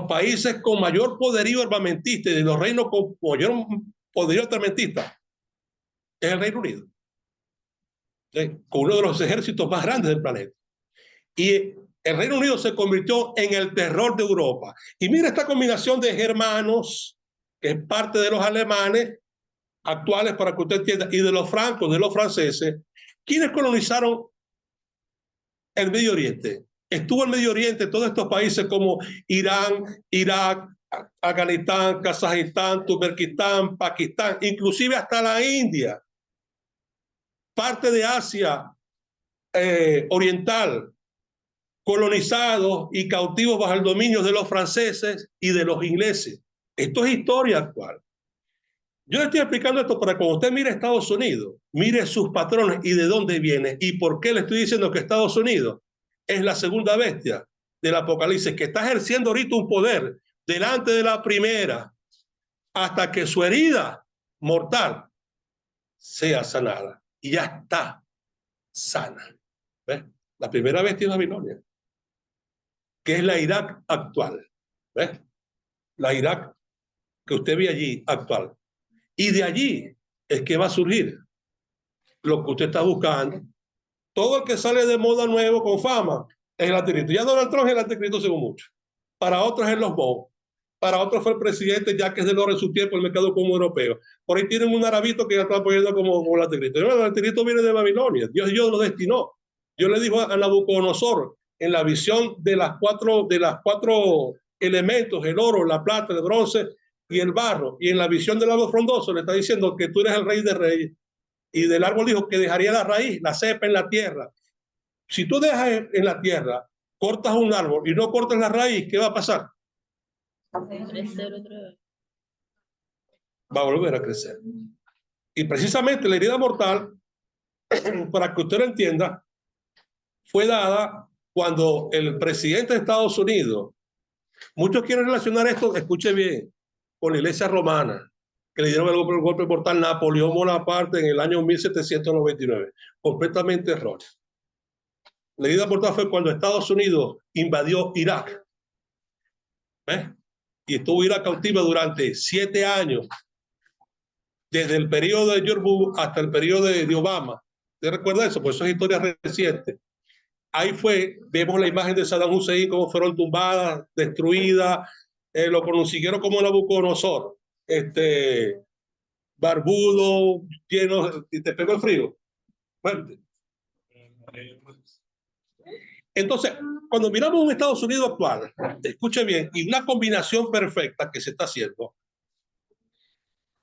países con mayor poderío armamentista y de los reinos con mayor poderío armamentista es el Reino Unido, con uno de los ejércitos más grandes del planeta. Y el Reino Unido se convirtió en el terror de Europa. Y mira esta combinación de germanos, que es parte de los alemanes actuales, para que usted entienda, y de los francos, de los franceses. ¿Quiénes colonizaron el Medio Oriente? Estuvo el Medio Oriente, todos estos países como Irán, Irak, Afganistán, Kazajistán, Turkmenistán, Pakistán, inclusive hasta la India, parte de Asia oriental, colonizados y cautivos bajo el dominio de los franceses y de los ingleses. Esto es historia actual. Yo le estoy explicando esto para que cuando usted mire Estados Unidos, mire sus patrones y de dónde viene y por qué le estoy diciendo que Estados Unidos es la segunda bestia del Apocalipsis, que está ejerciendo ahorita un poder delante de la primera hasta que su herida mortal sea sanada. Y ya está sana. ¿Ves? La primera bestia es Babilonia, que es la Irak actual. ¿Ves? La Irak que usted ve allí actual. Y de allí es que va a surgir lo que usted está buscando. Todo el que sale de moda nuevo con fama es el anticristo. Ya Donald Trump es el anticristo según mucho. Para otros es los Bow. Para otros fue el presidente ya que es del oro en su tiempo el mercado común europeo. Por ahí tienen un arabito que ya está apoyando como el anticristo. No, el anticristo viene de Babilonia. Dios lo destinó. Dios le dijo a Nabucodonosor en la visión de las cuatro elementos, el oro, la plata, el bronce y el barro. Y en la visión del árbol frondoso le está diciendo que tú eres el rey de reyes. Y del árbol dijo que dejaría la raíz, la cepa en la tierra. Si tú dejas en la tierra, cortas un árbol y no cortas la raíz, ¿qué va a pasar? Crecer otra vez. Va a volver a crecer. Y precisamente la herida mortal, para que usted lo entienda, fue dada cuando el presidente de Estados Unidos, muchos quieren relacionar esto, escuche bien, con la iglesia romana, que le dieron el golpe mortal Napoleón Bonaparte en el año 1799. Completamente erróneo. La herida mortal fue cuando Estados Unidos invadió Irak. ¿Ves? Y estuvo Irak cautiva durante 7 años, desde el periodo de George Bush hasta el periodo de Obama. ¿Usted recuerda eso? Pues eso es historia reciente. Ahí vemos la imagen de Saddam Hussein, cómo fueron tumbadas, destruidas, lo consiguieron como Nabucodonosor, barbudo, lleno, y te pegó el frío. Fuerte. Entonces, cuando miramos un Estados Unidos actual, escuche bien, y una combinación perfecta que se está haciendo,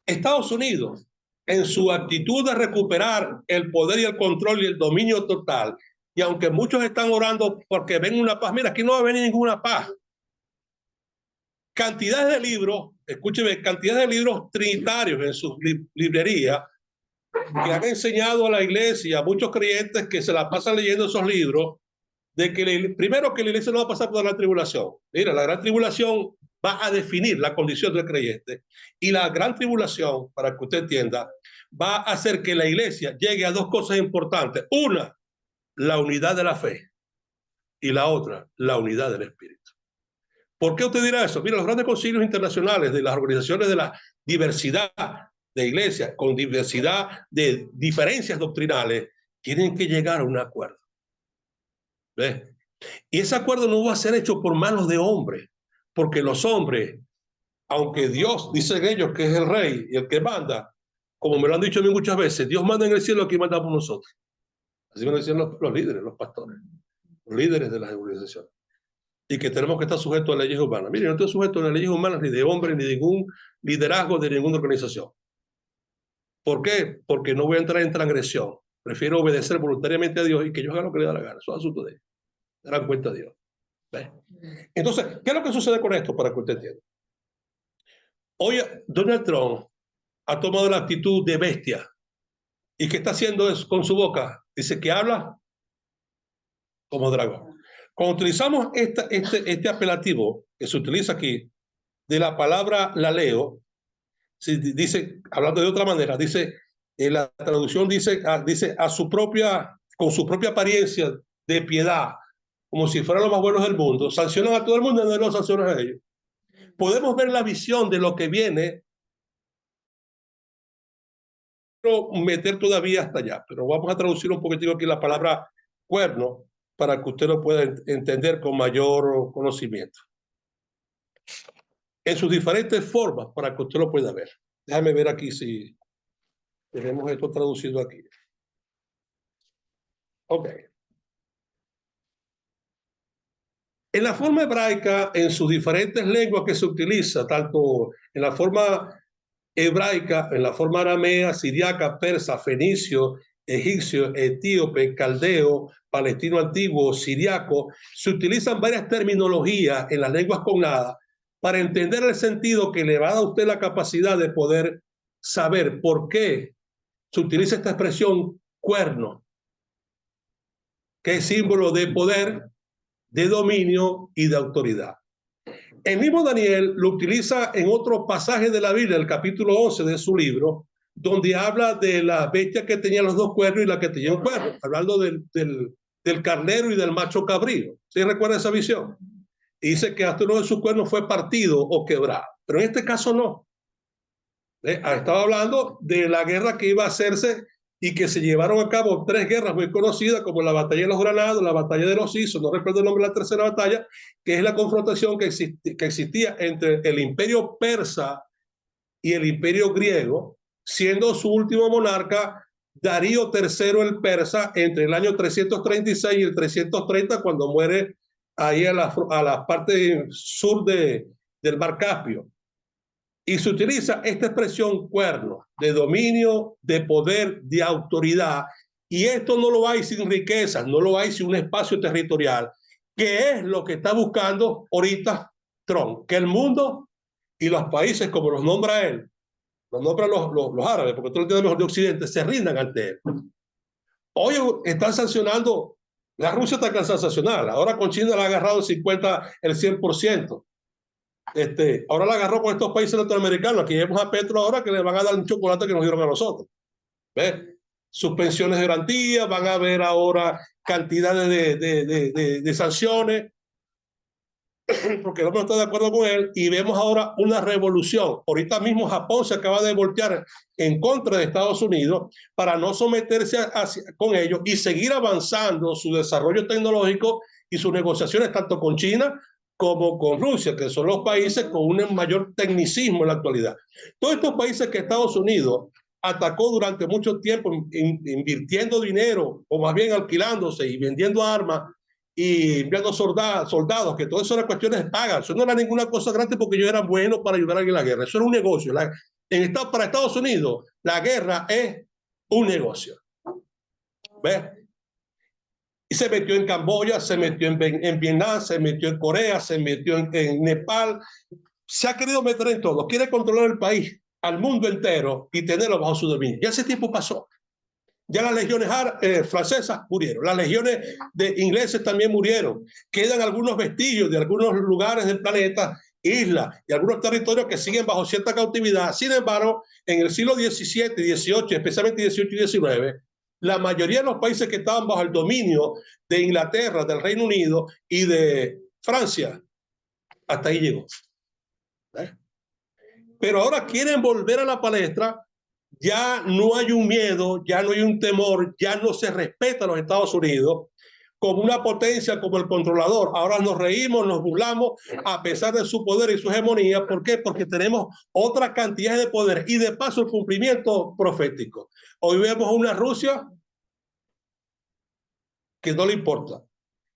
Estados Unidos, en su actitud de recuperar el poder y el control y el dominio total, y aunque muchos están orando porque ven una paz, mira, aquí no va a venir ninguna paz. Cantidades de libros, escúcheme, cantidades de libros trinitarios en sus librerías que han enseñado a la iglesia, a muchos creyentes que se la pasan leyendo esos libros, de que primero que la iglesia no va a pasar por la gran tribulación. Mira, la gran tribulación va a definir la condición del creyente. Y la gran tribulación, para que usted entienda, va a hacer que la iglesia llegue a 2 cosas importantes. Una, la unidad de la fe. Y la otra, la unidad del espíritu. ¿Por qué usted dirá eso? Mira, los grandes concilios internacionales de las organizaciones de la diversidad de iglesias, con diversidad de diferencias doctrinales, tienen que llegar a un acuerdo. ¿Ves? Y ese acuerdo no va a ser hecho por manos de hombres, porque los hombres, aunque Dios dice en ellos que es el rey y el que manda, como me lo han dicho a mí muchas veces, Dios manda en el cielo, aquí manda por nosotros. Así me lo decían los líderes, los pastores, los líderes de las organizaciones. Y que tenemos que estar sujetos a leyes humanas. Mire, no estoy sujeto a las leyes humanas ni de hombres, ni de ningún liderazgo de ninguna organización. ¿Por qué? Porque no voy a entrar en transgresión. Prefiero obedecer voluntariamente a Dios y que ellos hagan lo que les da la gana. Eso es asunto de ellos. Darán cuenta a Dios. ¿Ves? Entonces, ¿qué es lo que sucede con esto para que usted entienda? Hoy Donald Trump ha tomado la actitud de bestia. ¿Y qué está haciendo con su boca? Dice que habla como dragón. Cuando utilizamos este apelativo que se utiliza aquí, de la palabra la leo, dice, hablando de otra manera, dice, en la traducción dice con su propia apariencia de piedad, como si fueran los más buenos del mundo, sancionan a todo el mundo y no los sancionan a ellos. Podemos ver la visión de lo que viene, pero meter todavía hasta allá, pero vamos a traducir un poquitico aquí la palabra cuerno para que usted lo pueda entender con mayor conocimiento. En sus diferentes formas, para que usted lo pueda ver. Déjame ver aquí si tenemos esto traducido aquí. Ok. En la forma hebraica, en sus diferentes lenguas que se utiliza, tanto en la forma hebraica, en la forma aramea, siriaca, persa, fenicio, egipcio, etíope, caldeo, palestino antiguo, siriaco, se utilizan varias terminologías en las lenguas cognadas para entender el sentido que le va a dar a usted la capacidad de poder saber por qué se utiliza esta expresión cuerno, que es símbolo de poder, de dominio y de autoridad. El mismo Daniel lo utiliza en otro pasaje de la Biblia, el capítulo 11 de su libro, donde habla de la bestia que tenía los dos cuernos y la que tenía un cuerno, hablando del carnero y del macho cabrío. ¿Sí recuerda esa visión? Y dice que hasta uno de sus cuernos fue partido o quebrado, pero en este caso no. Estaba hablando de la guerra que iba a hacerse y que se llevaron a cabo 3 guerras muy conocidas, como la batalla de los Granados, la batalla de los Isos, no recuerdo el nombre de la tercera batalla, que es la confrontación que existía entre el imperio persa y el imperio griego, siendo su último monarca Darío III el persa entre el año 336 y el 330, cuando muere ahí a la parte sur del Mar Caspio. Y se utiliza esta expresión cuerno, de dominio, de poder, de autoridad. Y esto no lo hay sin riqueza, no lo hay sin un espacio territorial, que es lo que está buscando ahorita Trump, que el mundo y los países, como los nombra él, los nombran los árabes, porque todo el día mejor de Occidente, se rindan ante él. Hoy están sancionando, la Rusia está cansada de sancionar, ahora con China la ha agarrado el 100%. Ahora la agarró con estos países latinoamericanos. Aquí vemos a Petro ahora que le van a dar un chocolate que nos dieron a nosotros. ¿Ves? Suspensiones de garantía, van a haber ahora cantidades de sanciones, porque no está de acuerdo con él, y vemos ahora una revolución. Ahorita mismo Japón se acaba de voltear en contra de Estados Unidos para no someterse con ellos y seguir avanzando su desarrollo tecnológico y sus negociaciones tanto con China como con Rusia, que son los países con un mayor tecnicismo en la actualidad. Todos estos países que Estados Unidos atacó durante mucho tiempo invirtiendo dinero, o más bien alquilándose y vendiendo armas y enviando soldados, que todo eso eran cuestiones de paga. Eso no era ninguna cosa grande porque ellos eran buenos para ayudar en la guerra. Eso era un negocio. Para Estados Unidos, la guerra es un negocio. ¿Ves? Y se metió en Camboya, se metió en Vietnam, se metió en Corea, se metió en Nepal. Se ha querido meter en todo. Quiere controlar el país, al mundo entero, y tenerlo bajo su dominio. Ya ese tiempo pasó. Ya las legiones francesas murieron, las legiones ingleses también murieron. Quedan algunos vestigios de algunos lugares del planeta, islas y algunos territorios que siguen bajo cierta cautividad. Sin embargo, en el siglo XVII, XVIII, especialmente XVIII y XIX, la mayoría de los países que estaban bajo el dominio de Inglaterra, del Reino Unido y de Francia, hasta ahí llegó. Pero ahora quieren volver a la palestra. Ya no hay un miedo, ya no hay un temor, ya no se respeta a los Estados Unidos como una potencia, como el controlador. Ahora nos reímos, nos burlamos a pesar de su poder y su hegemonía. ¿Por qué? Porque tenemos otra cantidad de poder y de paso el cumplimiento profético. Hoy vemos una Rusia que no le importa.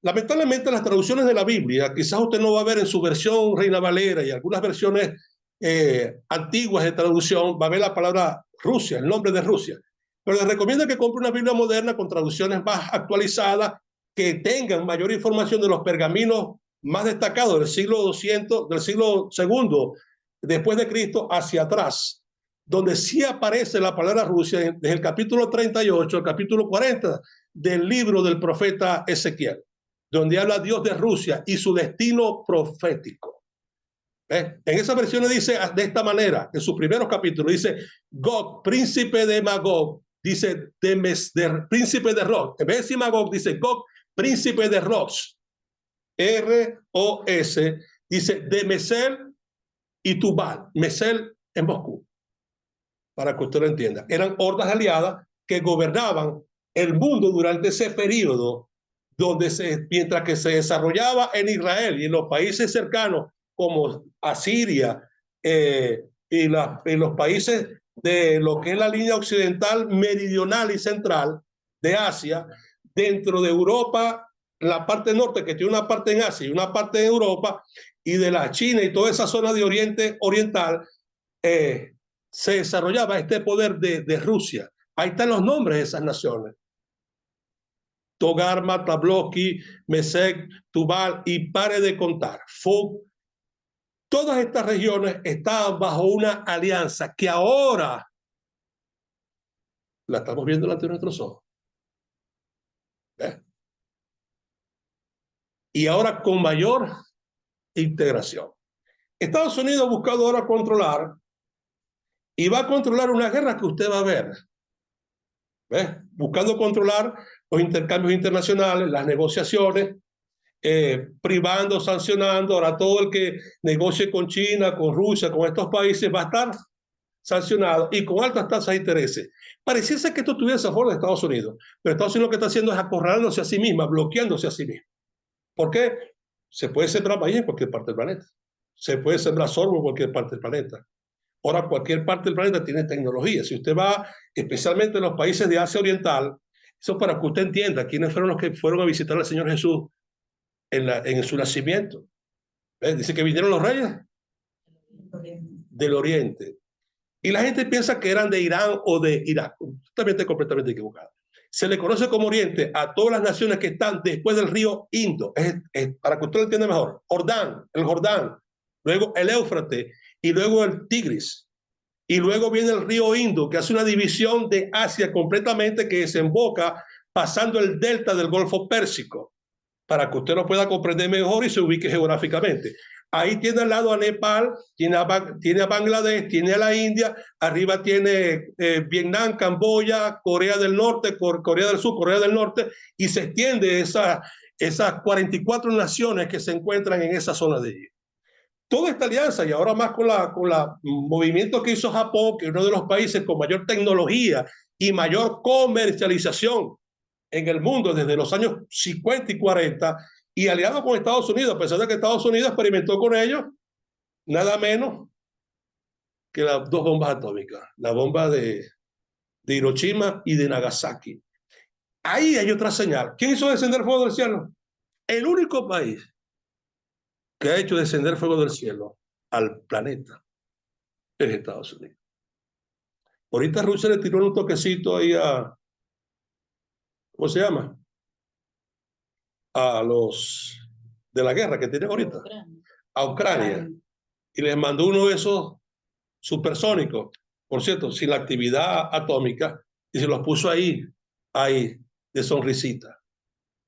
Lamentablemente las traducciones de la Biblia, quizás usted no va a ver en su versión Reina Valera y algunas versiones antiguas de traducción, va a ver la palabra Rusia, el nombre de Rusia. Pero les recomiendo que compre una Biblia moderna con traducciones más actualizadas, que tengan mayor información de los pergaminos más destacados del siglo 200, del siglo II después de Cristo hacia atrás, donde sí aparece la palabra Rusia desde el capítulo 38 al capítulo 40 del libro del profeta Ezequiel, donde habla Dios de Rusia y su destino profético. En esas versiones dice de esta manera, en sus primeros capítulos, dice Gog, príncipe de Magog, dice príncipe de Ros. En vez de decir Magog, dice Gog, príncipe de Ros, R-O-S, dice de Mesel y Tubal, Mesel en Moscú, para que usted lo entienda. Eran hordas aliadas que gobernaban el mundo durante ese periodo, donde mientras que se desarrollaba en Israel y en los países cercanos, como Asiria y los países de lo que es la línea occidental, meridional y central de Asia, dentro de Europa, la parte norte, que tiene una parte en Asia y una parte en Europa, y de la China y toda esa zona de Oriente Oriental, se desarrollaba este poder de Rusia. Ahí están los nombres de esas naciones. Togarma, Tabloki, Mesec, Tubal y pare de contar. Todas estas regiones estaban bajo una alianza que ahora La estamos viendo delante de nuestros ojos. ¿Ves? Y ahora con mayor integración. Estados Unidos ha buscado ahora controlar y va a controlar una guerra que usted va a ver. ¿Ves? Buscando controlar los intercambios internacionales, las negociaciones, privando, sancionando. Ahora todo el que negocie con China, con Rusia, con estos países va a estar sancionado y con altas tasas de intereses. Pareciese que esto estuviese a favor de Estados Unidos, pero Estados Unidos lo que está haciendo es acorralándose a sí misma, bloqueándose a sí misma. ¿Por qué? Se puede sembrar maíz en cualquier parte del planeta. Se puede sembrar sorgo en cualquier parte del planeta. Ahora, cualquier parte del planeta tiene tecnología. Si usted va, especialmente en los países de Asia Oriental, eso para que usted entienda quiénes fueron los que fueron a visitar al Señor Jesús en su nacimiento. Dice que vinieron los reyes del Oriente. Y la gente piensa que eran de Irán o de Irak. Completamente equivocado. Se le conoce como Oriente a todas las naciones que están después del río Indo. Para que usted lo entienda mejor. El Jordán, luego el Éufrates y luego el Tigris. Y luego viene el río Indo, que hace una división de Asia completamente que desemboca pasando el delta del Golfo Pérsico, para que usted lo pueda comprender mejor y se ubique geográficamente. Ahí tiene al lado a Nepal, tiene a Bangladesh, tiene a la India, arriba tiene Vietnam, Camboya, Corea del Norte, Corea del Sur, Corea del Norte, y se extiende esas 44 naciones que se encuentran en esa zona de allí. Toda esta alianza, y ahora más con la movimiento que hizo Japón, que es uno de los países con mayor tecnología y mayor comercialización en el mundo desde los años 50 y 40, y aliado con Estados Unidos, a pesar de que Estados Unidos experimentó con ellos nada menos que las dos bombas atómicas, la bomba de Hiroshima y de Nagasaki. Ahí hay otra señal. ¿Quién hizo descender fuego del cielo? El único país que ha hecho descender fuego del cielo al planeta es Estados Unidos. Ahorita Rusia le tiró un toquecito ahí a, ¿cómo se llama? A los de la guerra que tienen ahorita, a Ucrania, y les mandó uno de esos supersónicos, por cierto, sin la actividad atómica, y se los puso ahí, de sonrisita.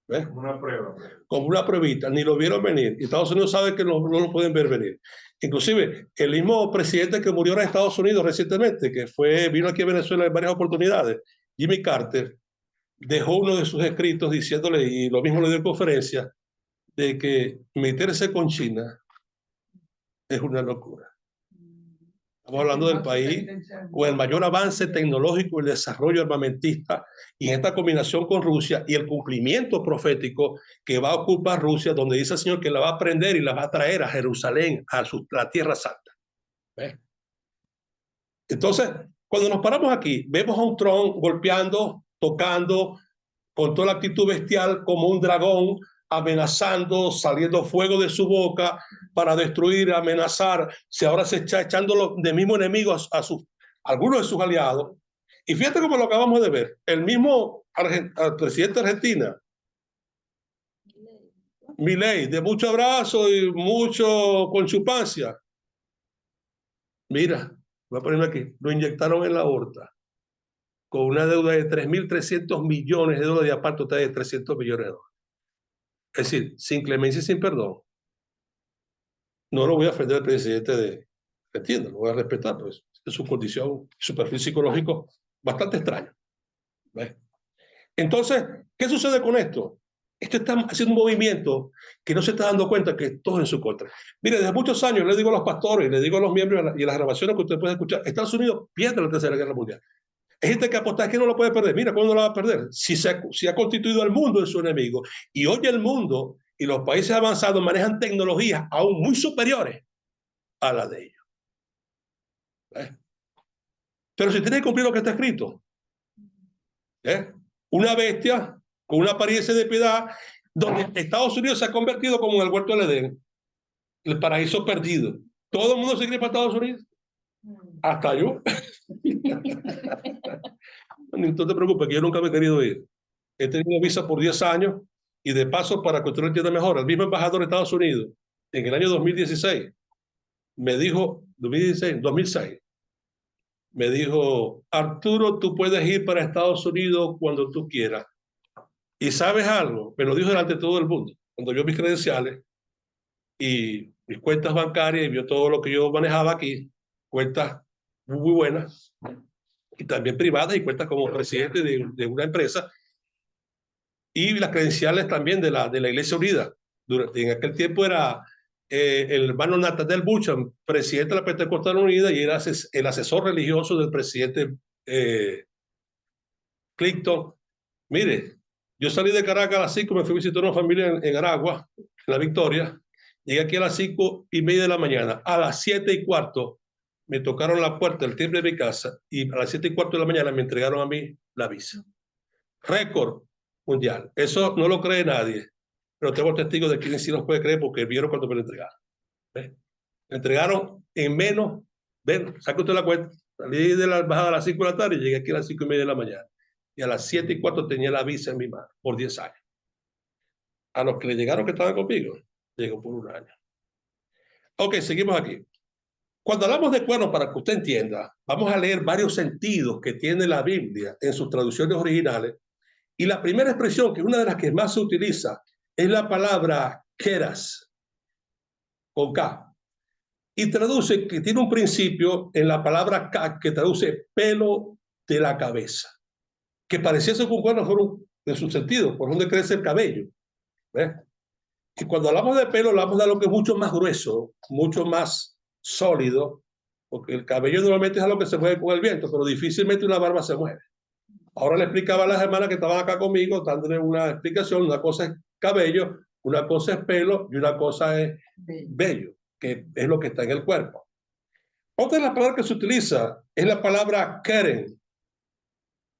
¿Ves? Como una prueba. Como una pruebita, ni lo vieron venir. Y Estados Unidos sabe que no lo pueden ver venir. Inclusive, el mismo presidente que murió en Estados Unidos recientemente, que vino aquí a Venezuela en varias oportunidades, Jimmy Carter, dejó uno de sus escritos diciéndole, y lo mismo le dio en conferencia, de que meterse con China es una locura. Estamos hablando del país con el mayor avance tecnológico y el desarrollo armamentista, y en esta combinación con Rusia y el cumplimiento profético que va a ocupar Rusia, donde dice el Señor que la va a prender y la va a traer a Jerusalén, a la Tierra Santa. ¿Ves? Entonces, cuando nos paramos aquí, vemos a un Trump golpeando, tocando, con toda la actitud bestial como un dragón, amenazando, saliendo fuego de su boca para destruir, amenazar. Si ahora se está echando de mismo enemigo a algunos de sus aliados. Y fíjate cómo lo acabamos de ver. El mismo presidente de Argentina, Milei, de mucho abrazo y mucho conchupancia. Mira, voy a ponerme aquí, lo inyectaron en la aorta con una deuda de 3.300 millones de dólares y aparte de 300 millones de dólares. Es decir, sin clemencia y sin perdón. No lo voy a ofender al presidente de Argentina, lo voy a respetar, pues es su condición, su perfil psicológico bastante extraño. ¿Ves? Entonces, ¿qué sucede con esto? Esto está haciendo un movimiento que no se está dando cuenta que todo es en su contra. Mire, desde muchos años le digo a los pastores, le digo a los miembros y a las grabaciones que usted puede escuchar, Estados Unidos pierde la Tercera Guerra Mundial. Hay gente que apuesta que no lo puede perder. Mira, ¿cuándo lo va a perder? Si ha constituido al mundo en su enemigo. Y hoy el mundo y los países avanzados manejan tecnologías aún muy superiores a la de ellos. Pero si tiene que cumplir lo que está escrito. Una bestia con una apariencia de piedad, donde Estados Unidos se ha convertido como en el huerto del Edén, el paraíso perdido. Todo el mundo se quiere para Estados Unidos. Hasta yo. No te preocupes, que yo nunca me he querido ir. He tenido visa por 10 años y de paso, para que usted lo entienda mejor, el mismo embajador de Estados Unidos en el año 2016 me dijo, 2006, me dijo, Arturo, tú puedes ir para Estados Unidos cuando tú quieras. Y ¿sabes algo? Me lo dijo delante de todo el mundo. Cuando vio mis credenciales y mis cuentas bancarias y vio todo lo que yo manejaba aquí, cuentas muy buenas y también privadas y cuentas como presidente de una empresa y las credenciales también de la Iglesia Unida. En aquel tiempo era el hermano Nathaniel Buchan, presidente de la Pentecostal Unida, y era el asesor religioso del presidente Clinton. Mire, yo salí de Caracas a las 5, me fui a visitar una familia en Aragua, en La Victoria. Llegué aquí a las 5:30 de la mañana. A las 7:15 me tocaron la puerta, el timbre de mi casa, y a las 7:15 de la mañana me entregaron a mí la visa. Récord mundial. Eso no lo cree nadie, pero tengo testigos de quienes sí los puede creer porque vieron cuando me lo entregaron. ¿Ves? Me entregaron en menos, ven, saque usted la cuenta. Salí de la embajada a las 5 de la tarde y llegué aquí a las 5:30 de la mañana. Y a las 7:15 tenía la visa en mi mano por 10 años. A los que le llegaron que estaban conmigo, llegó por 1 año. Ok, seguimos aquí. Cuando hablamos de cuernos, para que usted entienda, vamos a leer varios sentidos que tiene la Biblia en sus traducciones originales. Y la primera expresión, que es una de las que más se utiliza, es la palabra keras, con K. Y traduce, que tiene un principio en la palabra K, que traduce pelo de la cabeza, que pareciese que un cuerno fuera en su sentido, por donde crece el cabello. ¿Ves? Y cuando hablamos de pelo, hablamos de algo que es mucho más grueso, mucho más sólido, porque el cabello normalmente es algo que se mueve con el viento, pero difícilmente una barba se mueve. Ahora le explicaba a las hermanas que estaban acá conmigo, dándole una explicación. Una cosa es cabello, una cosa es pelo y una cosa es vello, que es lo que está en el cuerpo. Otra de las palabras que se utiliza es la palabra keren.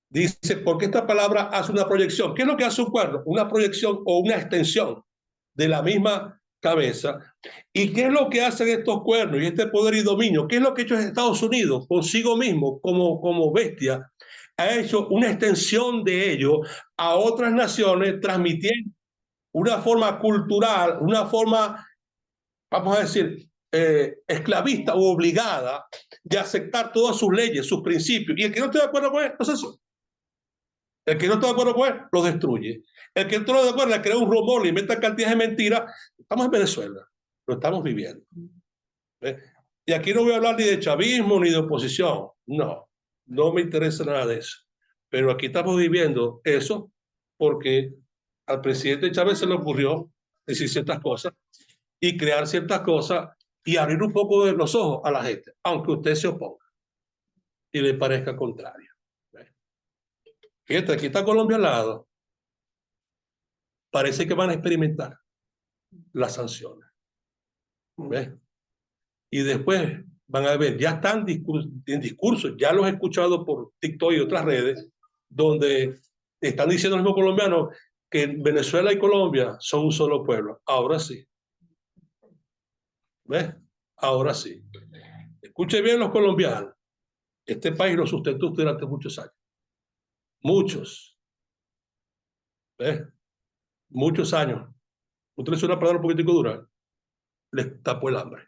Dice, porque esta palabra hace una proyección. ¿Qué es lo que hace un cuerno? Una proyección o una extensión de la misma cabeza. ¿Y qué es lo que hacen estos cuernos y este poder y dominio? ¿Qué es lo que ha hecho Estados Unidos consigo mismo como bestia? Ha hecho una extensión de ello a otras naciones, transmitiendo una forma cultural, una forma, vamos a decir, esclavista o obligada de aceptar todas sus leyes, sus principios. Y el que no esté de acuerdo con él, no es eso. El que no está de acuerdo con él, lo destruye. El que no está de acuerdo, le crea un rumor, le inventa cantidades de mentiras. Estamos en Venezuela, lo estamos viviendo. ¿Ves? Y aquí no voy a hablar ni de chavismo ni de oposición. No, no me interesa nada de eso. Pero aquí estamos viviendo eso porque al presidente Chávez se le ocurrió decir ciertas cosas y crear ciertas cosas y abrir un poco de los ojos a la gente, aunque usted se oponga y le parezca contrario. ¿Ves? Fíjate, aquí está Colombia al lado. Parece que van a experimentar las sanciones. ¿Ves? Y después van a ver, ya están en discursos, ya los he escuchado por TikTok y otras redes, donde están diciendo los mismos colombianos que Venezuela y Colombia son un solo pueblo. Ahora sí. ¿Ves? Ahora sí. Escuche bien los colombianos. Este país lo sustentó usted durante muchos años. Muchos. ¿Ves? Muchos años. Usted le hizo una palabra un poquitico dura. Les tapó el hambre.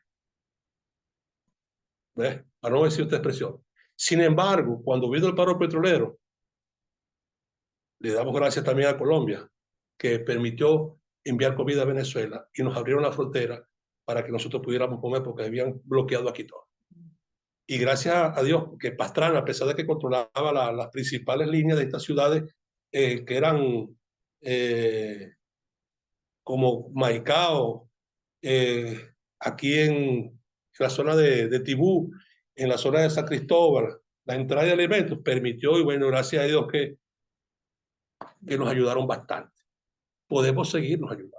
¿Ves? Para no decir esta expresión. Sin embargo, cuando vino el paro petrolero, le damos gracias también a Colombia, que permitió enviar comida a Venezuela y nos abrieron la frontera para que nosotros pudiéramos comer porque habían bloqueado aquí todo. Y gracias a Dios que Pastrana, a pesar de que controlaba las principales líneas de estas ciudades, que eran como Maicao, aquí en la zona de Tibú, en la zona de San Cristóbal, la entrada de alimentos permitió, y bueno, gracias a Dios que nos ayudaron bastante. Podemos seguirnos ayudando.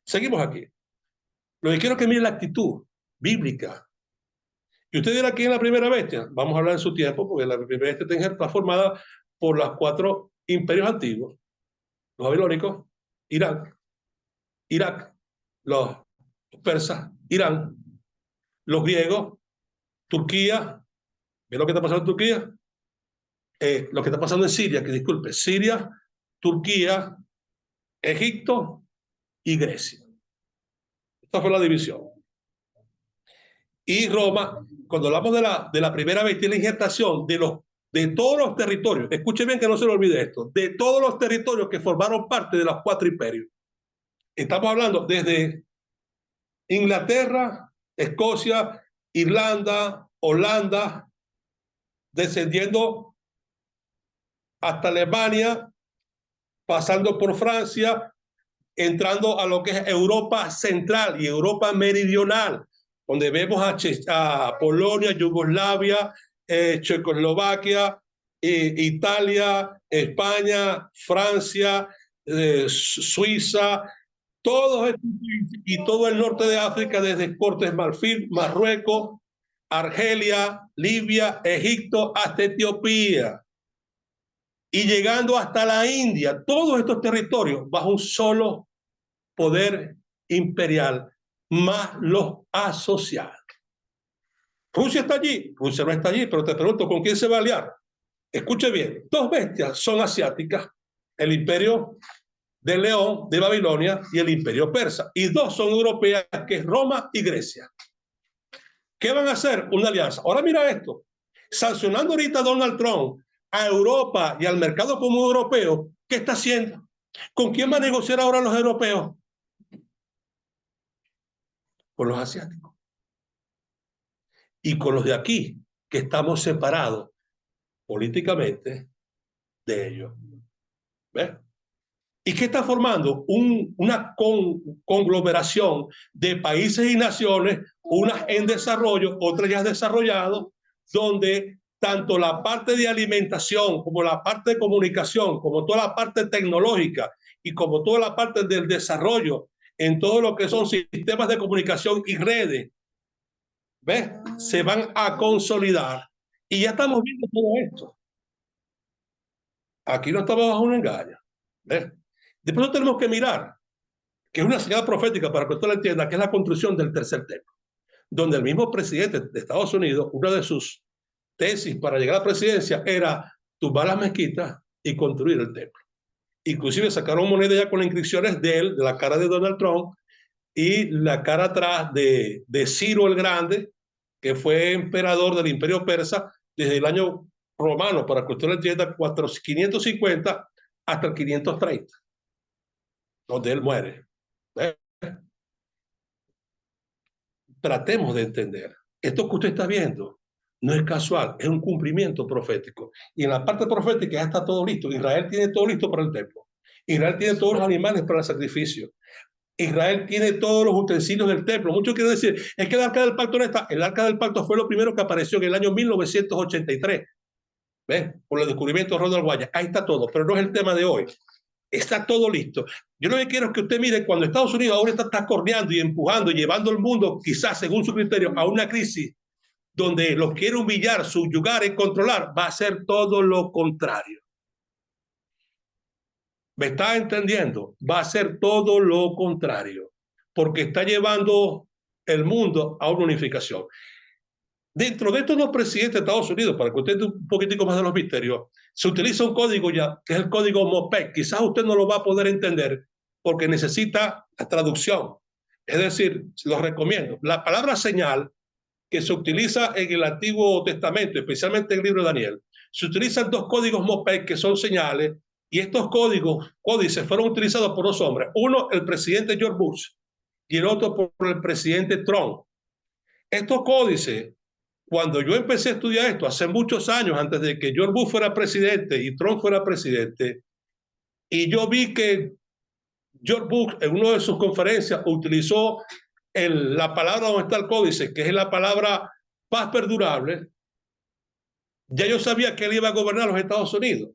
Seguimos aquí. Lo que quiero es que miren la actitud bíblica. Y usted dirá quién es la primera bestia. Vamos a hablar en su tiempo, porque la primera bestia está formada por los 4 imperios antiguos: los babilónicos, Irán, Irak, los persas, Irán, los griegos, Turquía. ¿Ven lo que está pasando en Turquía? Lo que está pasando en Siria, que disculpe, Siria, Turquía, Egipto y Grecia. Esta fue la división. Y Roma, cuando hablamos de la primera vez, tiene la injertación de todos los territorios. Escuche bien que no se le olvide esto. De todos los territorios que formaron parte de los 4 imperios. Estamos hablando desde Inglaterra, Escocia, Irlanda, Holanda, descendiendo hasta Alemania, pasando por Francia, entrando a lo que es Europa Central y Europa Meridional, donde vemos a Polonia, Yugoslavia, Checoslovaquia, Italia, España, Francia, Suiza, todos estos países y todo el norte de África, desde Cortes Marfil, Marruecos, Argelia, Libia, Egipto, hasta Etiopía, y llegando hasta la India, todos estos territorios bajo un solo poder imperial, más los asociados. Rusia está allí, Rusia no está allí, pero te pregunto, ¿con quién se va a aliar? Escuche bien, 2 bestias son asiáticas, el imperio de León, de Babilonia, y el imperio persa, y 2 son europeas, que es Roma y Grecia. ¿Qué van a hacer? Una alianza. Ahora mira esto, sancionando ahorita a Donald Trump a Europa y al mercado común europeo, ¿qué está haciendo? ¿Con quién va a negociar ahora los europeos? Con los asiáticos. Y con los de aquí, que estamos separados políticamente de ellos. ¿Ves? ¿Y qué está formando? Una conglomeración de países y naciones, unas en desarrollo, otras ya desarrolladas, donde tanto la parte de alimentación como la parte de comunicación, como toda la parte tecnológica y como toda la parte del desarrollo en todo lo que son sistemas de comunicación y redes, ¿ves? Se van a consolidar. Y ya estamos viendo todo esto. Aquí no estamos bajo un engaño. ¿Ves? Después no tenemos que mirar, que es una señal profética para que usted lo entienda, que es la construcción del tercer templo, donde el mismo presidente de Estados Unidos, una de sus tesis para llegar a la presidencia era tumbar las mezquitas y construir el templo. Inclusive sacaron moneda ya con las inscripciones de él, de la cara de Donald Trump, y la cara atrás de Ciro el Grande, que fue emperador del imperio persa desde el año romano, para que usted lo entienda, 550 hasta el 530, donde él muere. Tratemos de entender. Esto que usted está viendo no es casual, es un cumplimiento profético. Y en la parte profética ya está todo listo. Israel tiene todo listo para el templo. Israel tiene todos los animales para el sacrificio. Israel tiene todos los utensilios del templo. Muchos quieren decir, es que el arca del pacto no está. El arca del pacto fue lo primero que apareció en el año 1983. ¿Ves? Por el descubrimiento de Ronald Wyatt. Ahí está todo, pero no es el tema de hoy. Está todo listo. Yo lo que quiero es que usted mire, cuando Estados Unidos ahora está corneando y empujando, llevando al mundo, quizás según su criterio, a una crisis donde los quiere humillar, subyugar y controlar, va a ser todo lo contrario. ¿Me está entendiendo? Va a ser todo lo contrario, porque está llevando el mundo a una unificación. Dentro de estos 2 presidentes de Estados Unidos, para que usted entienda un poquitico más de los misterios, se utiliza un código ya, que es el código MOPEC. Quizás usted no lo va a poder entender porque necesita la traducción. Es decir, lo recomiendo. La palabra señal, que se utiliza en el Antiguo Testamento, especialmente en el libro de Daniel, se utilizan 2 códigos MOPEC que son señales, y estos códices fueron utilizados por 2 hombres. Uno, el presidente George Bush, y el otro por el presidente Trump. Estos códices, cuando yo empecé a estudiar esto, hace muchos años, antes de que George Bush fuera presidente y Trump fuera presidente, y yo vi que George Bush en una de sus conferencias utilizó la palabra donde está el códice, que es la palabra paz perdurable, ya yo sabía que él iba a gobernar los Estados Unidos.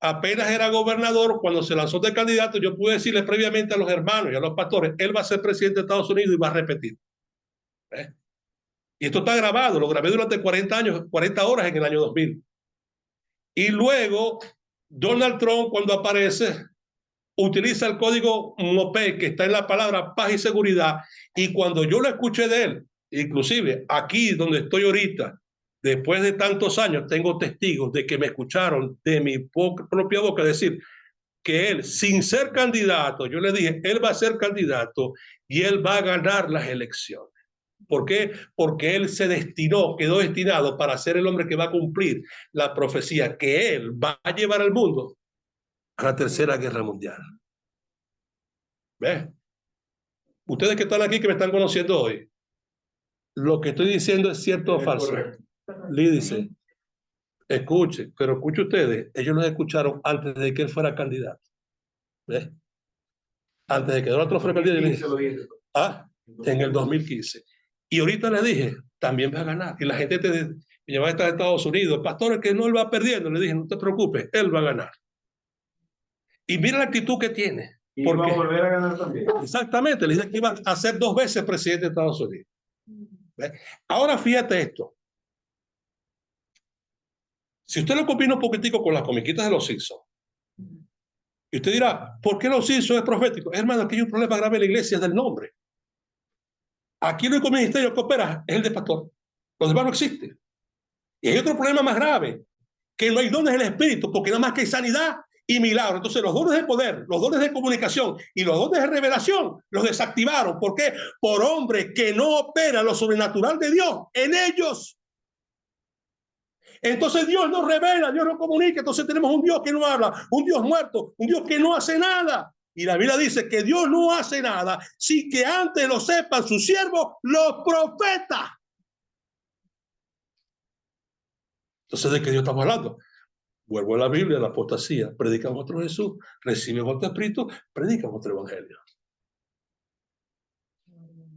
Apenas era gobernador, cuando se lanzó de candidato, yo pude decirle previamente a los hermanos y a los pastores, él va a ser presidente de Estados Unidos y va a repetir. Y esto está grabado, lo grabé durante 40 años, 40 horas en el año 2000. Y luego, Donald Trump, cuando aparece, utiliza el código MOPEC, que está en la palabra paz y seguridad, y cuando yo lo escuché de él, inclusive aquí donde estoy ahorita, después de tantos años, tengo testigos de que me escucharon de mi propia boca decir que él, sin ser candidato, yo le dije, él va a ser candidato y él va a ganar las elecciones. ¿Por qué? Porque él se destinó, quedó destinado para ser el hombre que va a cumplir la profecía, que él va a llevar al mundo a la tercera guerra mundial. ¿Ves? Ustedes que están aquí, que me están conociendo hoy, lo que estoy diciendo es cierto o falso. Lee dice, escuche, pero escuche ustedes, ellos lo escucharon antes de que él fuera candidato. ¿Ves? Antes de que Donald Trump fuera candidato. En el 2015. Y ahorita le dije, también va a ganar. Y la gente me llevaba a estar en Estados Unidos, pastor, que no él va perdiendo. Le dije, no te preocupes, él va a ganar. Y mira la actitud que tiene. Y va a volver a ganar también. Exactamente, le dije que iba a ser 2 veces presidente de Estados Unidos. ¿Ves? Ahora fíjate esto. Si usted lo combina un poquitico con las comiquitas de los Simpsons, y usted dirá, ¿por qué los Simpsons es profético? Hermano, aquí hay un problema grave en la iglesia, es del nombre. Aquí el único ministerio que opera es el de pastor. Los demás no existen. Y hay otro problema más grave, que no hay dones del Espíritu, porque nada más que hay sanidad y milagro. Entonces los dones de poder, los dones de comunicación y los dones de revelación los desactivaron. ¿Por qué? Por hombres que no operan lo sobrenatural de Dios en ellos. Entonces Dios no revela, Dios no comunica. Entonces tenemos un Dios que no habla, un Dios muerto, un Dios que no hace nada. Y la Biblia dice que Dios no hace nada sin que antes lo sepan sus siervos, los profetas. Entonces, ¿de qué Dios estamos hablando? Vuelvo a la Biblia, a la apostasía. Predican otro Jesús, reciben otro Espíritu, predican otro Evangelio.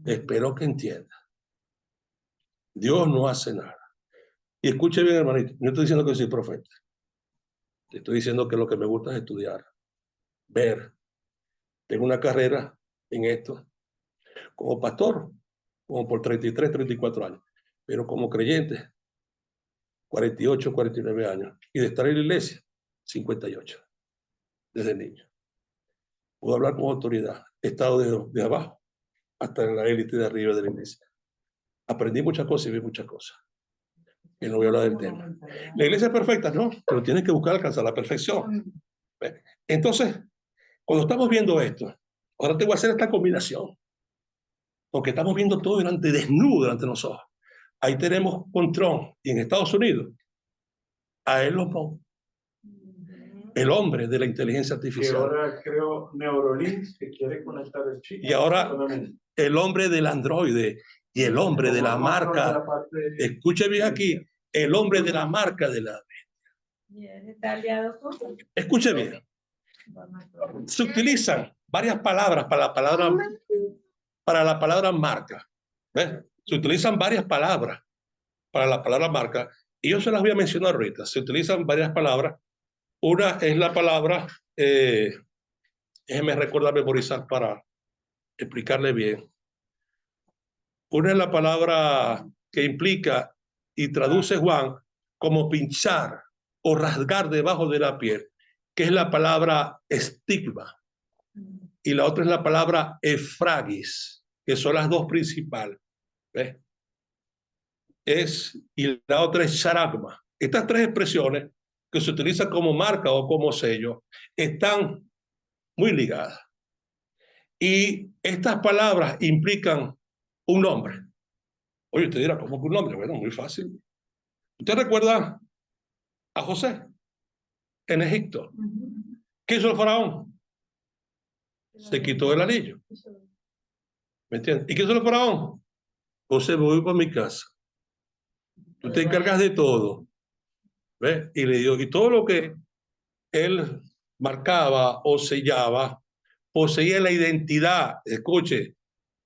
Espero que entienda. Dios no hace nada. Y escuche bien, hermanito, no estoy diciendo que soy profeta. Te estoy diciendo que lo que me gusta es estudiar, ver. Tengo una carrera en esto, como pastor, como por 33, 34 años, pero como creyente, 48, 49 años, y de estar en la iglesia, 58, desde niño. Puedo hablar con autoridad, he estado de abajo hasta en la élite de arriba de la iglesia. Aprendí muchas cosas y vi muchas cosas. Y no voy a hablar del tema. La iglesia es perfecta, ¿no? Pero tienes que buscar alcanzar la perfección. Entonces, cuando estamos viendo esto, ahora te voy a hacer esta combinación. Porque estamos viendo todo desnudo delante de nosotros. Ahí tenemos con Trump y en Estados Unidos a Elon Musk, el hombre de la inteligencia artificial. Y ahora creo Neuralink que quiere conectar el chip. Y ahora el hombre del androide y el hombre de la marca. Escuche bien aquí, el hombre de la marca de la. Escuche bien. Se utilizan varias palabras para la palabra marca. ¿Ves? Se utilizan varias palabras para la palabra marca y yo se las voy a mencionar ahorita. Se utilizan varias palabras. Una es la palabra, déjeme recordar, memorizar para explicarle bien. Una es la palabra que implica y traduce Juan como pinchar o rasgar debajo de la piel, que es la palabra estigma. Y la otra es la palabra efragis, que son las dos principales. ¿Ves? Y la otra es charagma. Estas tres expresiones que se utilizan como marca o como sello están muy ligadas. Y estas palabras implican un nombre. Oye, usted dirá, ¿cómo que un nombre? Bueno, muy fácil. ¿Usted recuerda a José en Egipto? ¿Qué hizo el faraón? Se quitó el anillo. ¿Me entiendes? ¿Y qué hizo el faraón? José, voy para mi casa. Tú te encargas de todo. ¿Ves? Y le dio, y todo lo que él marcaba o sellaba, poseía la identidad. Escuche,